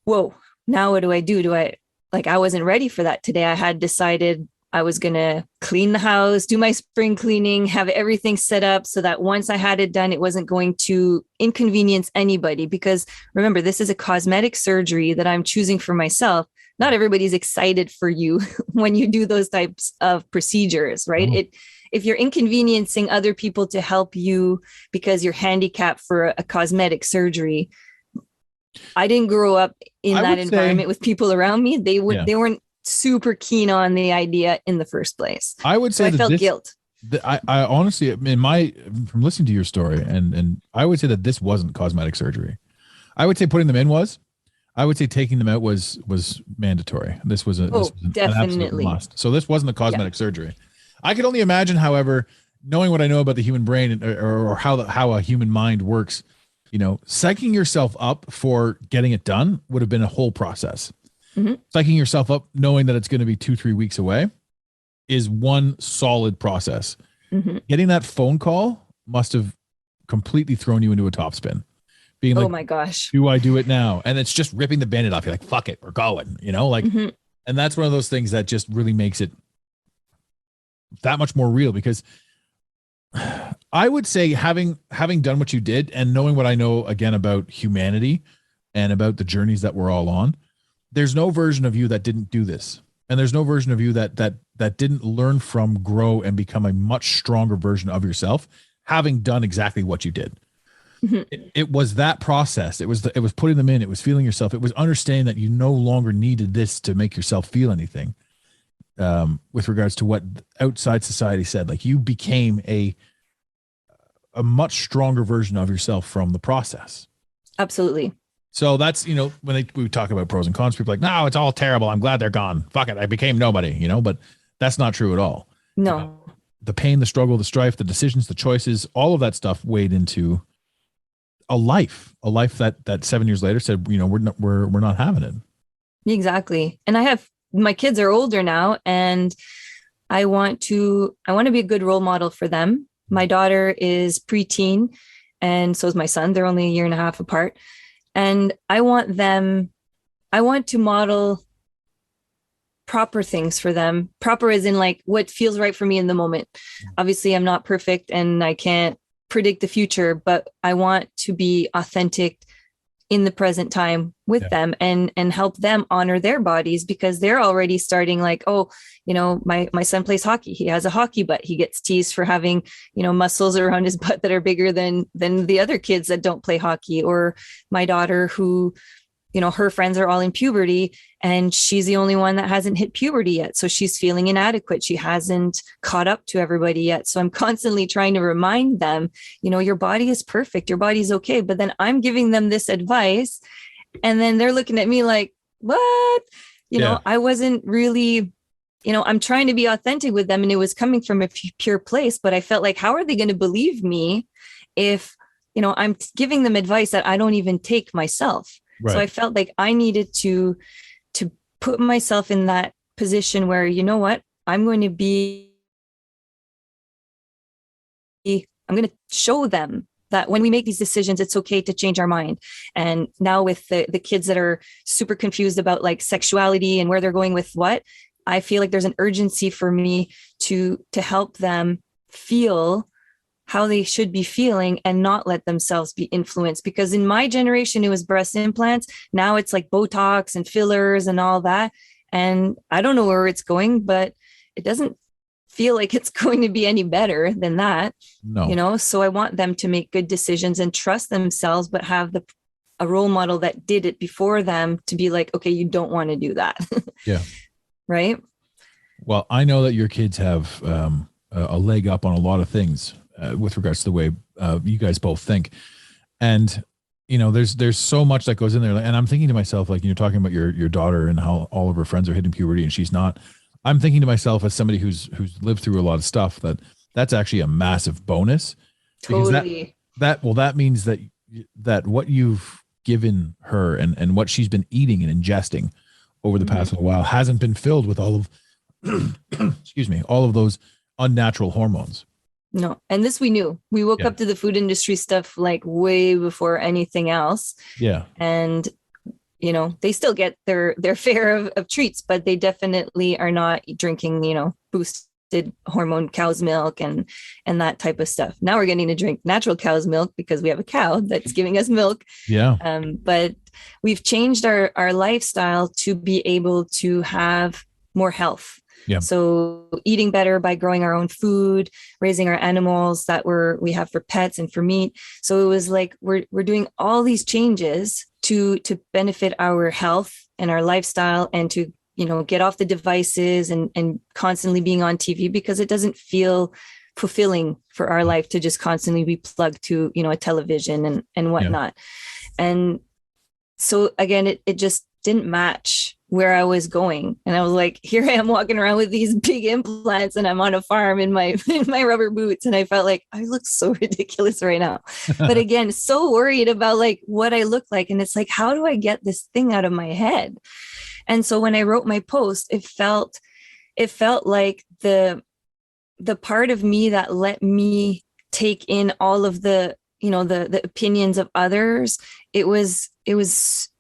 whoa, now what do I do? I wasn't ready for that today. I had decided I was going to clean the house, do my spring cleaning, have everything set up so that once I had it done, it wasn't going to inconvenience anybody. Because remember, this is a cosmetic surgery that I'm choosing for myself. Not everybody's excited for you when you do those types of procedures, right? Oh. If you're inconveniencing other people to help you because you're handicapped for a cosmetic surgery, I didn't grow up in that environment with people around me. They weren't super keen on the idea in the first place. I would say so I felt guilt. I honestly, from listening to your story, and I would say that this wasn't cosmetic surgery. I would say putting them in was. I would say taking them out was mandatory. This was an absolute must. So this wasn't a cosmetic surgery. I could only imagine, however, knowing what I know about the human brain or how a human mind works, psyching yourself up for getting it done would have been a whole process. Mm-hmm. Psyching yourself up knowing that it's going to be 2-3 weeks away is one solid process. Mm-hmm. Getting that phone call must have completely thrown you into a topspin. Being like, oh my gosh, do I do it now? And it's just ripping the Band-Aid off. You're like, fuck it, we're going, mm-hmm. And that's one of those things that just really makes it that much more real, because I would say having done what you did and knowing what I know again about humanity and about the journeys that we're all on, there's no version of you that didn't do this. And there's no version of you that didn't learn from, grow, and become a much stronger version of yourself, having done exactly what you did. Mm-hmm. It was that process. It was putting them in. It was feeling yourself. It was understanding that you no longer needed this to make yourself feel anything. With regards to what outside society said, like, you became a much stronger version of yourself from the process. Absolutely. So that's, when we talk about pros and cons, people are like, no, it's all terrible. I'm glad they're gone. Fuck it. I became nobody, but that's not true at all. No. The pain, the struggle, the strife, the decisions, the choices, all of that stuff weighed into a life that 7 years later said, we're not having it. Exactly. And my kids are older now, and I want to be a good role model for them. My daughter is preteen, and so is my son. They're only a year and a half apart. And I want to model proper things for them. Proper as in like what feels right for me in the moment. Obviously, I'm not perfect and I can't predict the future, but I want to be authentic in the present time with them and help them honor their bodies, because they're already starting like, oh, my son plays hockey. He has a hockey butt. He gets teased for having, muscles around his butt that are bigger than the other kids that don't play hockey. Or my daughter who, her friends are all in puberty and she's the only one that hasn't hit puberty yet. So she's feeling inadequate. She hasn't caught up to everybody yet. So I'm constantly trying to remind them, your body is perfect. Your body's okay. But then I'm giving them this advice and then they're looking at me like, what? I wasn't really, I'm trying to be authentic with them and it was coming from a pure place, but I felt like, how are they going to believe me if, I'm giving them advice that I don't even take myself? Right. So I felt like I needed to put myself in that position where, I'm going to show them that when we make these decisions, it's okay to change our mind. And now with the kids that are super confused about like sexuality and where they're going with what, I feel like there's an urgency for me to help them feel how they should be feeling and not let themselves be influenced. Because in my generation, it was breast implants. Now it's like Botox and fillers and all that. And I don't know where it's going, but it doesn't feel like it's going to be any better than that. No. So I want them to make good decisions and trust themselves, but have a role model that did it before them to be like, okay, you don't want to do that. Yeah. Right. Well, I know that your kids have a leg up on a lot of things with regards to the way you guys both think. And, there's so much that goes in there. And I'm thinking to myself, like, you're talking about your daughter and how all of her friends are hitting puberty and she's not. I'm thinking to myself, as somebody who's lived through a lot of stuff, that's actually a massive bonus. Totally. That means that what you've given her and what she's been eating and ingesting over the past little while hasn't been filled with all of excuse me, all of those unnatural hormones. No. And this we knew. We woke up to the food industry stuff like way before anything else. Yeah. And they still get their fare of treats, but they definitely are not drinking, boosted hormone cow's milk and that type of stuff. Now we're getting to drink natural cow's milk because we have a cow that's giving us milk. Yeah. But we've changed our lifestyle to be able to have more health. Yeah. So eating better by growing our own food, raising our animals that we have for pets and for meat. So it was like we're doing all these changes to benefit our health and our lifestyle, and to get off the devices and constantly being on TV, because it doesn't feel fulfilling for our life to just constantly be plugged to a television and whatnot. Yeah. And so again, it just didn't match where I was going. And I was like, here I am walking around with these big implants and I'm on a farm in my rubber boots. And I felt like I look so ridiculous right now. But again, so worried about like what I look like. And it's like, how do I get this thing out of my head? And so when I wrote my post, it felt like the part of me that let me take in all of the opinions of others. It was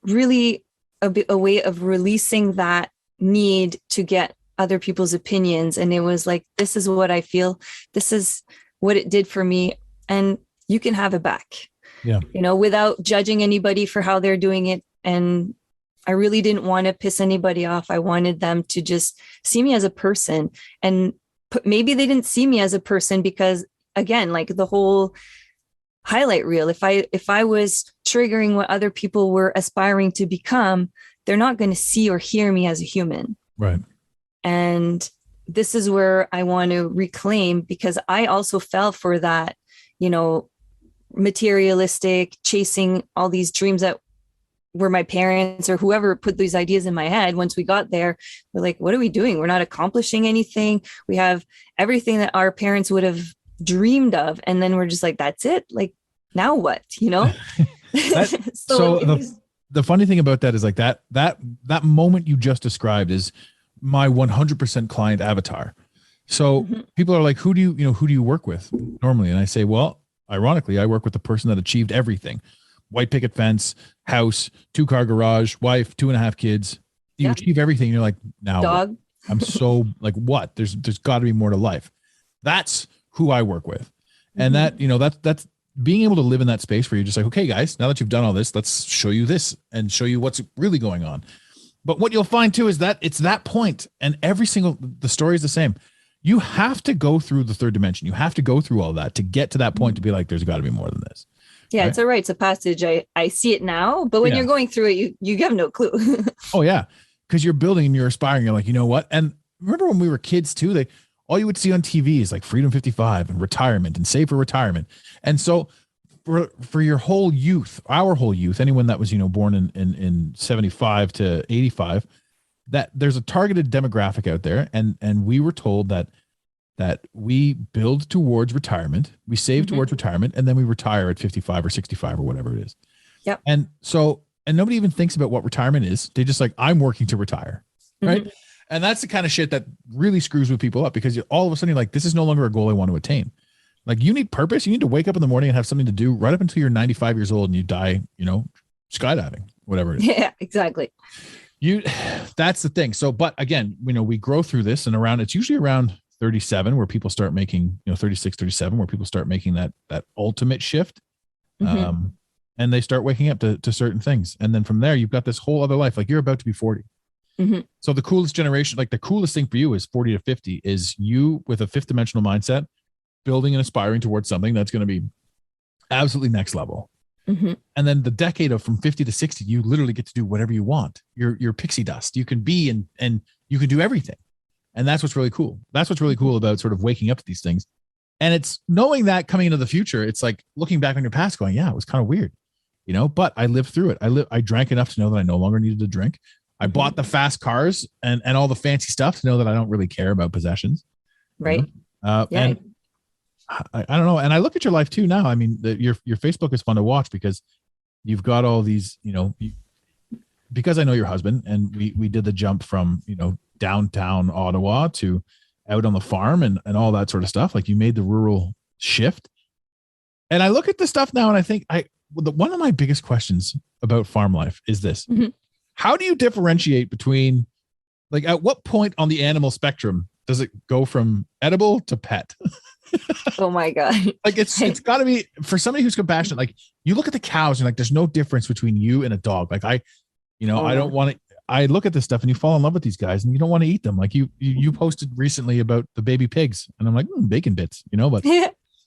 really a way of releasing that need to get other people's opinions. And it was like, this is what I feel. This is what it did for me. And you can have it back, without judging anybody for how they're doing it. And I really didn't want to piss anybody off. I wanted them to just see me as a person. And maybe they didn't see me as a person because, again, like the whole highlight reel, if I was triggering what other people were aspiring to become, they're not going to see or hear me as a human. Right. And this is where I want to reclaim, because I also fell for that, materialistic, chasing all these dreams that were my parents or whoever put these ideas in my head. Once we got there, we're like, what are we doing? We're not accomplishing anything. We have everything that our parents would have dreamed of. And then we're just like, that's it. Like, now what, So the funny thing about that is like that moment you just described is my 100% client avatar. So people are like, who do you work with normally? And I say, well, ironically, I work with the person that achieved everything: white picket fence, house, 2-car garage, wife, 2.5 kids. You achieve everything. You're like, now dog. I'm so like, what? There's got to be more to life. That's who I work with. And that, that's being able to live in that space where you're just like, okay, guys, now that you've done all this, let's show you this and show you what's really going on. But what you'll find too is that it's that point, and the story is the same. You have to go through the third dimension. You have to go through all that to get to that point to be like, there's got to be more than this. Yeah, right? It's a rites of passage. I see it now, but when you're going through it, you have no clue. Oh yeah. Because you're building and you're aspiring. You're like, you know what? And remember when we were kids too, all you would see on TV is like Freedom 55 and retirement and save for retirement. And so for your whole youth, our whole youth, anyone that was, born in 75 to 85, that there's a targeted demographic out there. And we were told that we build towards retirement, we save towards retirement, and then we retire at 55 or 65 or whatever it is. Yep. And nobody even thinks about what retirement is. They just like, I'm working to retire. Right. And that's the kind of shit that really screws with people up, because all of a sudden you're like, this is no longer a goal I want to attain. Like, you need purpose. You need to wake up in the morning and have something to do right up until you're 95 years old and you die, skydiving, whatever it is. Yeah, exactly. That's the thing. So, but again, we grow through this, and it's usually around 37 where people start making, 36, 37, where people start making that ultimate shift. And they start waking up to certain things. And then from there, you've got this whole other life. Like, you're about to be 40. So the coolest generation, like the coolest thing for you is 40 to 50 is you with a fifth dimensional mindset, building and aspiring towards something that's going to be absolutely next level. And then the decade of from 50 to 60, you literally get to do whatever you want. You're pixie dust. You can be and you can do everything. And that's what's really cool. That's what's really cool about sort of waking up to these things. And it's knowing that coming into the future, it's like looking back on your past going, yeah, it was kind of weird, but I lived through it. I drank enough to know that I no longer needed to drink. I bought the fast cars and all the fancy stuff to know that I don't really care about possessions. Right. And I don't know. And I look at your life too now. I mean, your Facebook is fun to watch because you've got all these, because I know your husband and we did the jump from, downtown Ottawa to out on the farm and all that sort of stuff. Like, you made the rural shift. And I look at this stuff now and I think one of my biggest questions about farm life is this. How do you differentiate between, like, at what point on the animal spectrum does it go from edible to pet? Oh my God. Like, it's got to be for somebody who's compassionate. Like, you look at the cows and like, there's no difference between you and a dog. Like, I don't want to, I look at this stuff and you fall in love with these guys and you don't want to eat them. Like, you posted recently about the baby pigs and I'm like, bacon bits, but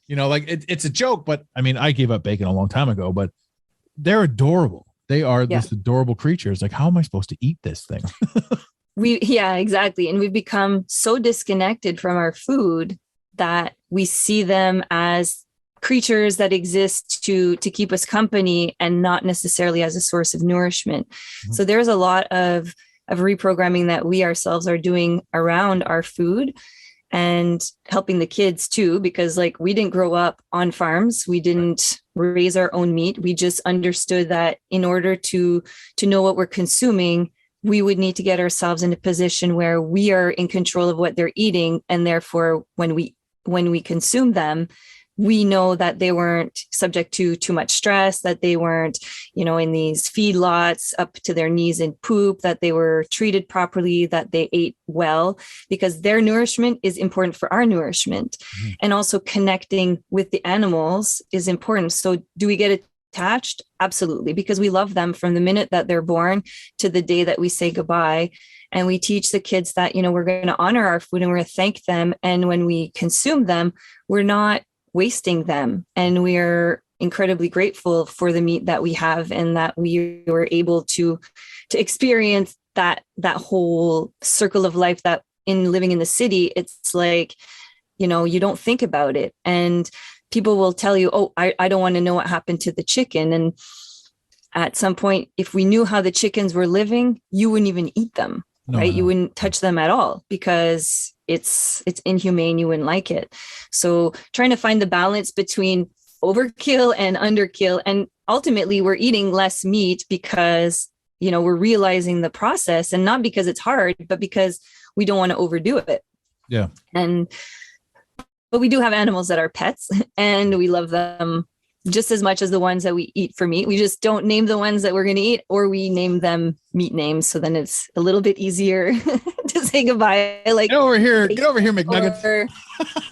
like it's a joke, but I mean, I gave up bacon a long time ago, but they're adorable. They are this adorable creatures. Like, how am I supposed to eat this thing? Exactly. And we've become so disconnected from our food that we see them as creatures that exist to keep us company and not necessarily as a source of nourishment. So there's a lot of reprogramming that we ourselves are doing around our food and helping the kids too, because like, we didn't grow up on farms. We didn't raise our own meat. We just understood that in order to know what we're consuming, we would need to get ourselves in a position where we are in control of what they're eating. And therefore, when we consume them, we know that they weren't subject to too much stress, that they weren't, in these feedlots up to their knees in poop, that they were treated properly, that they ate well, because their nourishment is important for our nourishment. And also connecting with the animals is important. So do we get attached? Absolutely, because we love them from the minute that they're born to the day that we say goodbye. And we teach the kids that, we're going to honor our food and we're going to thank them. And when we consume them, we're not wasting them. And we're incredibly grateful for the meat that we have and that we were able to experience that whole circle of life that in living in the city, it's like, you don't think about it. And people will tell you, oh, I don't want to know what happened to the chicken. And at some point, if we knew how the chickens were living, you wouldn't even eat them. Right? You wouldn't touch them at all because it's inhumane. You wouldn't like it. So trying to find the balance between overkill and underkill. And ultimately we're eating less meat because, we're realizing the process, and not because it's hard, but because we don't want to overdo it. Yeah. But we do have animals that are pets and we love them just as much as the ones that we eat for meat. We just don't name the ones that we're going to eat, or we name them meat names. So then it's a little bit easier to say goodbye. Like, get over here, McNuggets.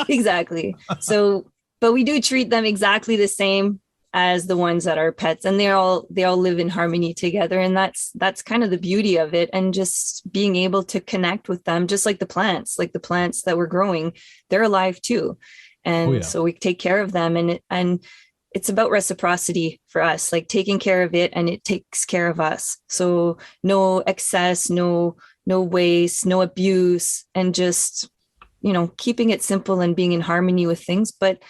Exactly. So, but we do treat them exactly the same as the ones that are pets, and they all live in harmony together. And that's kind of the beauty of it. And just being able to connect with them, just like the plants that we're growing, they're alive too. And so we take care of them, and it's about reciprocity for us, like taking care of it and it takes care of us. So no excess, no waste, no abuse, and just, keeping it simple and being in harmony with things. But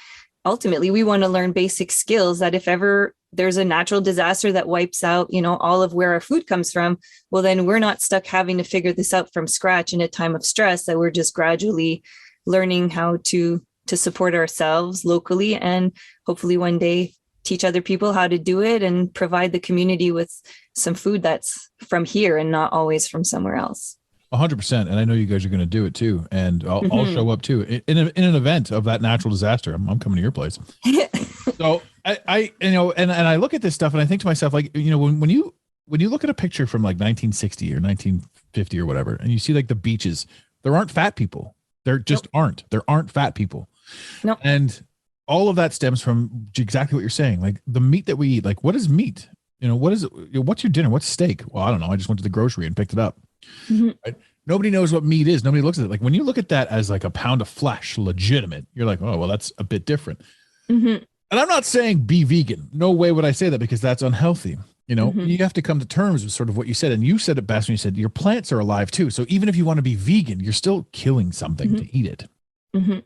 ultimately we want to learn basic skills that if ever there's a natural disaster that wipes out, all of where our food comes from, well, then we're not stuck having to figure this out from scratch in a time of stress, that we're just gradually learning how to support ourselves locally, and hopefully one day teach other people how to do it and provide the community with some food that's from here and not always from somewhere else. 100%. And I know you guys are going to do it too. And I'll show up too in an event of that natural disaster. I'm coming to your place. So I and I look at this stuff and I think to myself, like, when you look at a picture from like 1960 or 1950 or whatever, and you see like the beaches, there aren't fat people. There just aren't. There aren't fat people. No. And all of that stems from exactly what you're saying. Like the meat that we eat, like what is meat? What is it? What's your dinner? What's steak? Well, I don't know. I just went to the grocery and picked it up. Mm-hmm. Right? Nobody knows what meat is. Nobody looks at it. Like when you look at that as like a pound of flesh, legitimate, you're like, oh, well, that's a bit different. Mm-hmm. And I'm not saying be vegan. No way would I say that, because that's unhealthy. You have to come to terms with sort of what you said. And you said it best when you said your plants are alive too. So even if you want to be vegan, you're still killing something to eat it. Mm-hmm.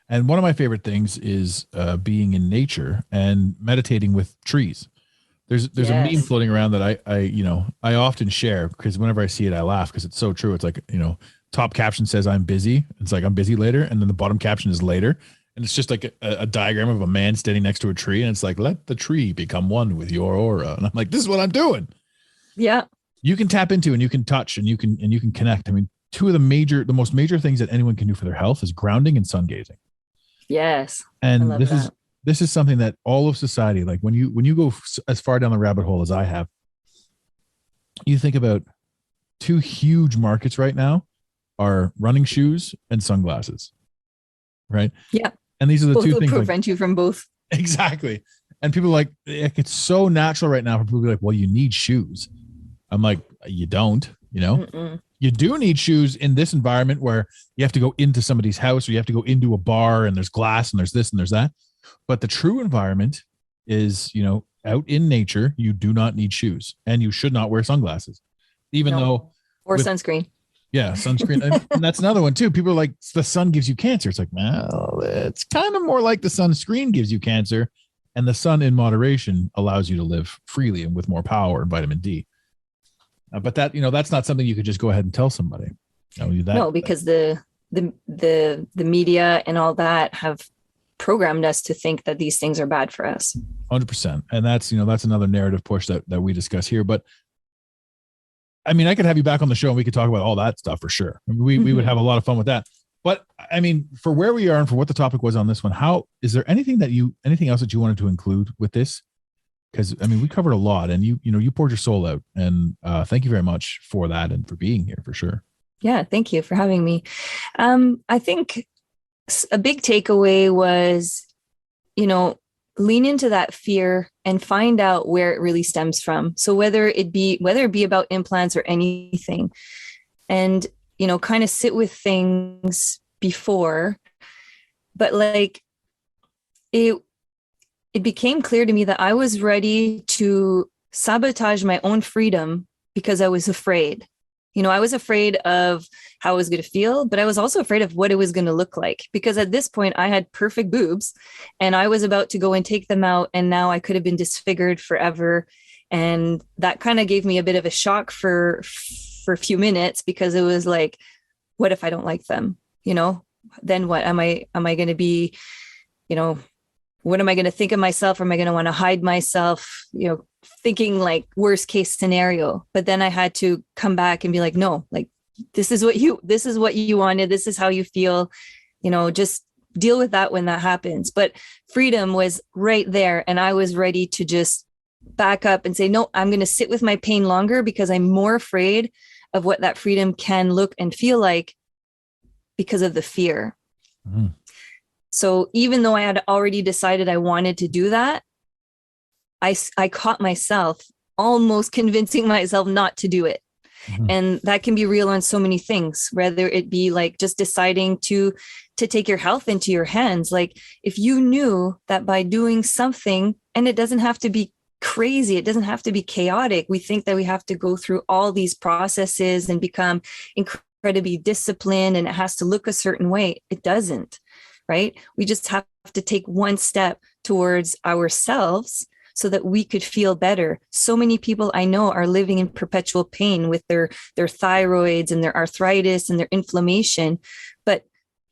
And one of my favorite things is being in nature and meditating with trees. There's a meme floating around that I often share, because whenever I see it, I laugh because it's so true. It's like, top caption says I'm busy. It's like I'm busy later. And then the bottom caption is later. And it's just like a diagram of a man standing next to a tree. And it's like, let the tree become one with your aura. And I'm like, this is what I'm doing. Yeah. You can tap into and you can touch and you can connect. I mean, two of the most major things that anyone can do for their health is grounding and sun gazing. Yes. And this is something that all of society, like when you go as far down the rabbit hole as I have, you think about two huge markets right now are running shoes and sunglasses. Right. Yeah. And these are the both two things prevent you from both. Exactly. And people are like, it's so natural right now for people to be like, well, you need shoes. I'm like, you don't, Mm-mm. You do need shoes in this environment where you have to go into somebody's house or you have to go into a bar and there's glass and there's this and there's that. But the true environment is, out in nature, you do not need shoes and you should not wear sunglasses, or sunscreen. Yeah, sunscreen. And that's another one too. People are like, the sun gives you cancer. It's like, well, it's kind of more like the sunscreen gives you cancer, and the sun in moderation allows you to live freely and with more power and vitamin D. But that, that's not something you could just go ahead and tell somebody. No, because the media and all that have programmed us to think that these things are bad for us. 100%. And that's another narrative push that we discuss here. But I mean, I could have you back on the show and we could talk about all that stuff for sure. I mean, we would have a lot of fun with that. But I mean, for where we are and for what the topic was on this one, is there anything else that you wanted to include with this? Because I mean, we covered a lot, and you poured your soul out, and thank you very much for that and for being here for sure. Yeah, thank you for having me. I think a big takeaway was, lean into that fear and find out where it really stems from. So whether it be about implants or anything, and, kind of sit with things before, but like it became clear to me that I was ready to sabotage my own freedom because I was afraid. I was afraid of how I was going to feel, but I was also afraid of what it was going to look like, because at this point I had perfect boobs and I was about to go and take them out. And now I could have been disfigured forever. And that kind of gave me a bit of a shock for a few minutes, because it was like, what if I don't like them? Then what am I going to be, what am I going to think of myself? Am I going to want to hide myself, thinking like worst case scenario? But then I had to come back and be like, no, like, this is what you wanted. This is how you feel, just deal with that when that happens. But freedom was right there. And I was ready to just back up and say, no, I'm going to sit with my pain longer, because I'm more afraid of what that freedom can look and feel like because of the fear. Mm-hmm. So even though I had already decided I wanted to do that, I caught myself almost convincing myself not to do it. Mm-hmm. And that can be real on so many things, whether it be like just deciding to take your health into your hands. Like if you knew that by doing something, and it doesn't have to be crazy, it doesn't have to be chaotic. We think that we have to go through all these processes and become incredibly disciplined, and it has to look a certain way. It doesn't. Right? We just have to take one step towards ourselves so that we could feel better. So many people I know are living in perpetual pain with their thyroids and their arthritis and their inflammation, but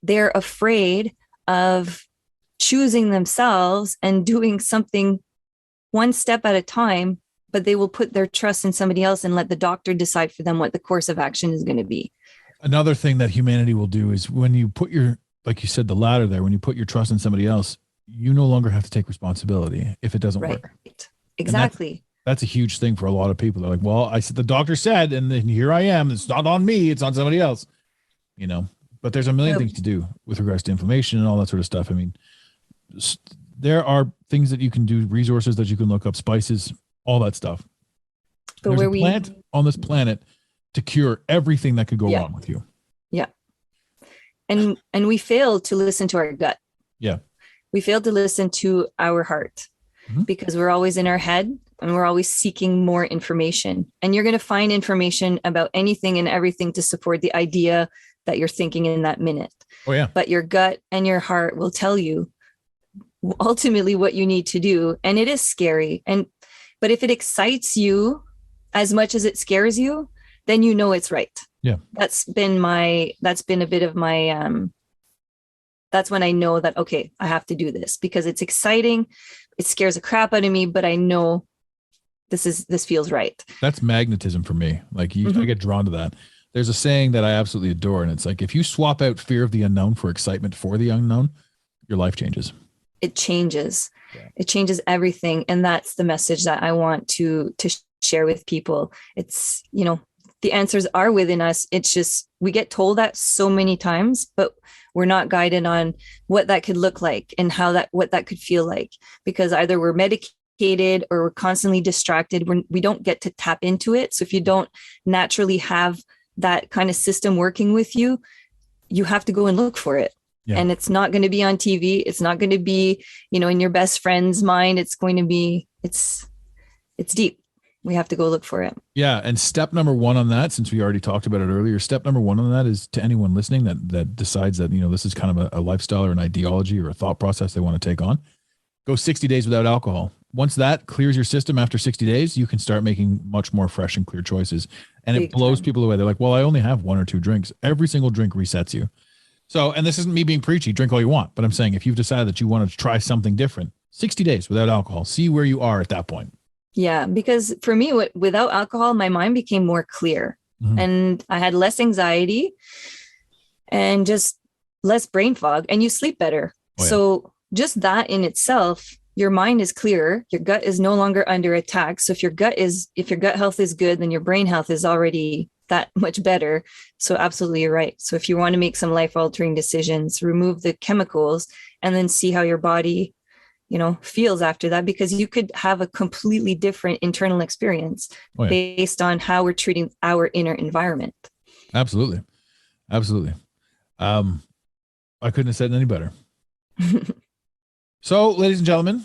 they're afraid of choosing themselves and doing something one step at a time, but they will put their trust in somebody else and let the doctor decide for them what the course of action is going to be. Another thing that humanity will do is when you put like you said, the ladder there, when you put your trust in somebody else, you no longer have to take responsibility if it doesn't work. Exactly. That's a huge thing for a lot of people. They're like, well, I said, the doctor said, and then here I am. It's not on me. It's on somebody else, but there's a million things to do with regards to inflammation and all that sort of stuff. I mean, there are things that you can do, resources that you can look up, spices, all that stuff. But there's where a plant on this planet to cure everything that could go wrong with you. Yeah. And we fail to listen to our gut. Yeah. We fail to listen to our heart because we're always in our head and we're always seeking more information. And you're going to find information about anything and everything to support the idea that you're thinking in that minute. Oh, yeah. But your gut and your heart will tell you ultimately what you need to do. And it is scary. But if it excites you as much as it scares you, then you know it's right. Yeah. That's been a bit of my, that's when I know that, okay, I have to do this because it's exciting. It scares the crap out of me, but I know this feels right. That's magnetism for me. Like I get drawn to that. There's a saying that I absolutely adore. And it's like, if you swap out fear of the unknown for excitement for the unknown, your life changes. It changes. Yeah. It changes everything. And that's the message that I want to share with people. It's, the answers are within us. It's just, we get told that so many times, but we're not guided on what that could look like and what that could feel like, because either we're medicated or we're constantly distracted. We don't get to tap into it. So if you don't naturally have that kind of system working with you, you have to go and look for it. Yeah. And it's not going to be on TV. It's not going to be, in your best friend's mind. It's going to be, it's deep. We have to go look for it. Yeah. And step number one on that, since we already talked about it earlier, step number one on that is to anyone listening that decides that, this is kind of a lifestyle or an ideology or a thought process they want to take on, go 60 days without alcohol. Once that clears your system after 60 days, you can start making much more fresh and clear choices. And it blows people away. They're like, well, I only have 1 or 2 drinks. Every single drink resets you. So, and this isn't me being preachy, drink all you want, but I'm saying if you've decided that you want to try something different, 60 days without alcohol, see where you are at that point. Yeah, because for me, without alcohol, my mind became more clear and I had less anxiety and just less brain fog, and you sleep better. Oh, yeah. So just that in itself, your mind is clearer. Your gut is no longer under attack. So if your gut health is good, then your brain health is already that much better. So absolutely, you're right. So if you want to make some life-altering decisions, remove the chemicals and then see how your body feels after that, because you could have a completely different internal experience based on how we're treating our inner environment. Absolutely. Absolutely. I couldn't have said it any better. So, ladies and gentlemen,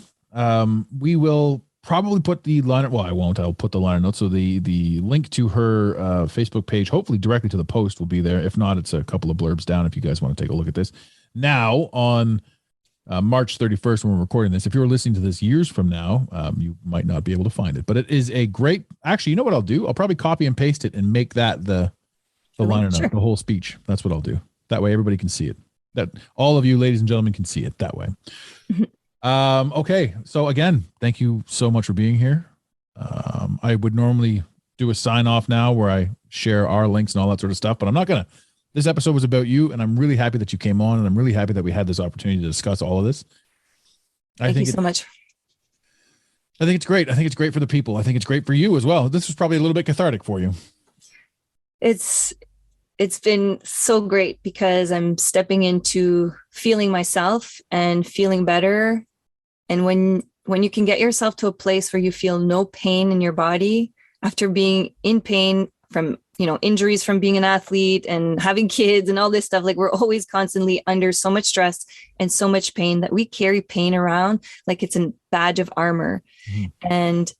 we will probably put the liner. Well, I won't. I'll put the liner notes. So the link to her Facebook page, hopefully directly to the post, will be there. If not, it's a couple of blurbs down if you guys want to take a look at this. Now on March 31st, when we're recording this, if you're listening to this years from now, you might not be able to find it, but it is a great, actually, you know what I'll do? I'll probably copy and paste it and make that the liner note, the whole speech. That's what I'll do. That way everybody can see it. That all of you ladies and gentlemen can see it that way. Okay. So again, thank you so much for being here. I would normally do a sign off now where I share our links and all that sort of stuff, but I'm not going to. This episode was about you, and I'm really happy that you came on, and I'm really happy that we had this opportunity to discuss all of this. Thank you so much. I think it's great. I think it's great for the people. I think it's great for you as well. This was probably a little bit cathartic for you. It's been so great because I'm stepping into feeling myself and feeling better. And when you can get yourself to a place where you feel no pain in your body after being in pain from injuries from being an athlete and having kids and all this stuff, like we're always constantly under so much stress and so much pain that we carry pain around like it's a badge of armor. And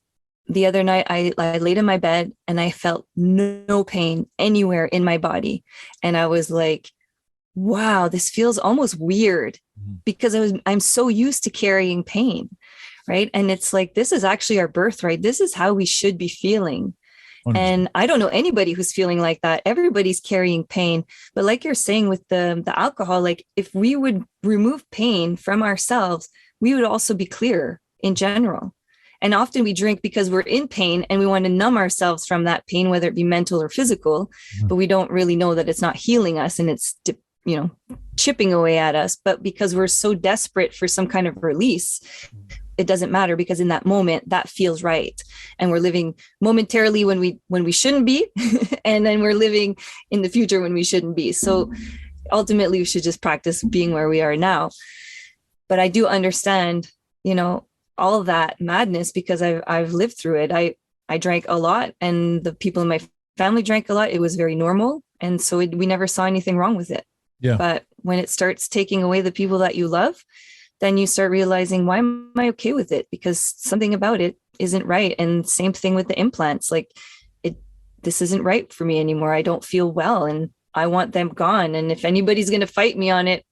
the other night I laid in my bed and I felt no pain anywhere in my body. And I was like, wow, this feels almost weird because I'm so used to carrying pain. Right. And it's like, this is actually our birthright. This is how we should be feeling. And I don't know anybody who's feeling like that. Everybody's carrying pain. But like you're saying with the alcohol, like if we would remove pain from ourselves, we would also be clearer in general. And often we drink because we're in pain and we want to numb ourselves from that pain, whether it be mental or physical, but we don't really know that it's not healing us and it's, chipping away at us. But because we're so desperate for some kind of release, it doesn't matter, because in that moment that feels right. And we're living momentarily when we shouldn't be. And then we're living in the future when we shouldn't be. So ultimately we should just practice being where we are now. But I do understand, all of that madness because I've lived through it. I drank a lot, and the people in my family drank a lot. It was very normal. And so we never saw anything wrong with it. Yeah. But when it starts taking away the people that you love, then you start realizing, why am I okay with it? Because something about it isn't right. And same thing with the implants. Like this isn't right for me anymore. I don't feel well and I want them gone. And if anybody's going to fight me on it,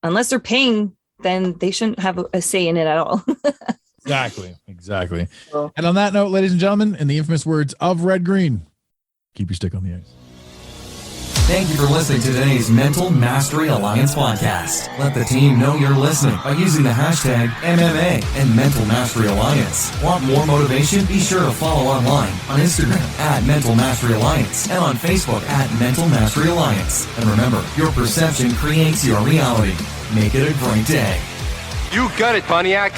unless they're paying, then they shouldn't have a say in it at all. Exactly. And on that note, ladies and gentlemen, in the infamous words of Red Green, keep your stick on the ice. Thank you for listening to today's Mental Mastery Alliance podcast. Let the team know you're listening by using the hashtag MMA and Mental Mastery Alliance. Want more motivation? Be sure to follow online on Instagram at Mental Mastery Alliance and on Facebook at Mental Mastery Alliance. And remember, your perception creates your reality. Make it a great day. You got it, Pontiac.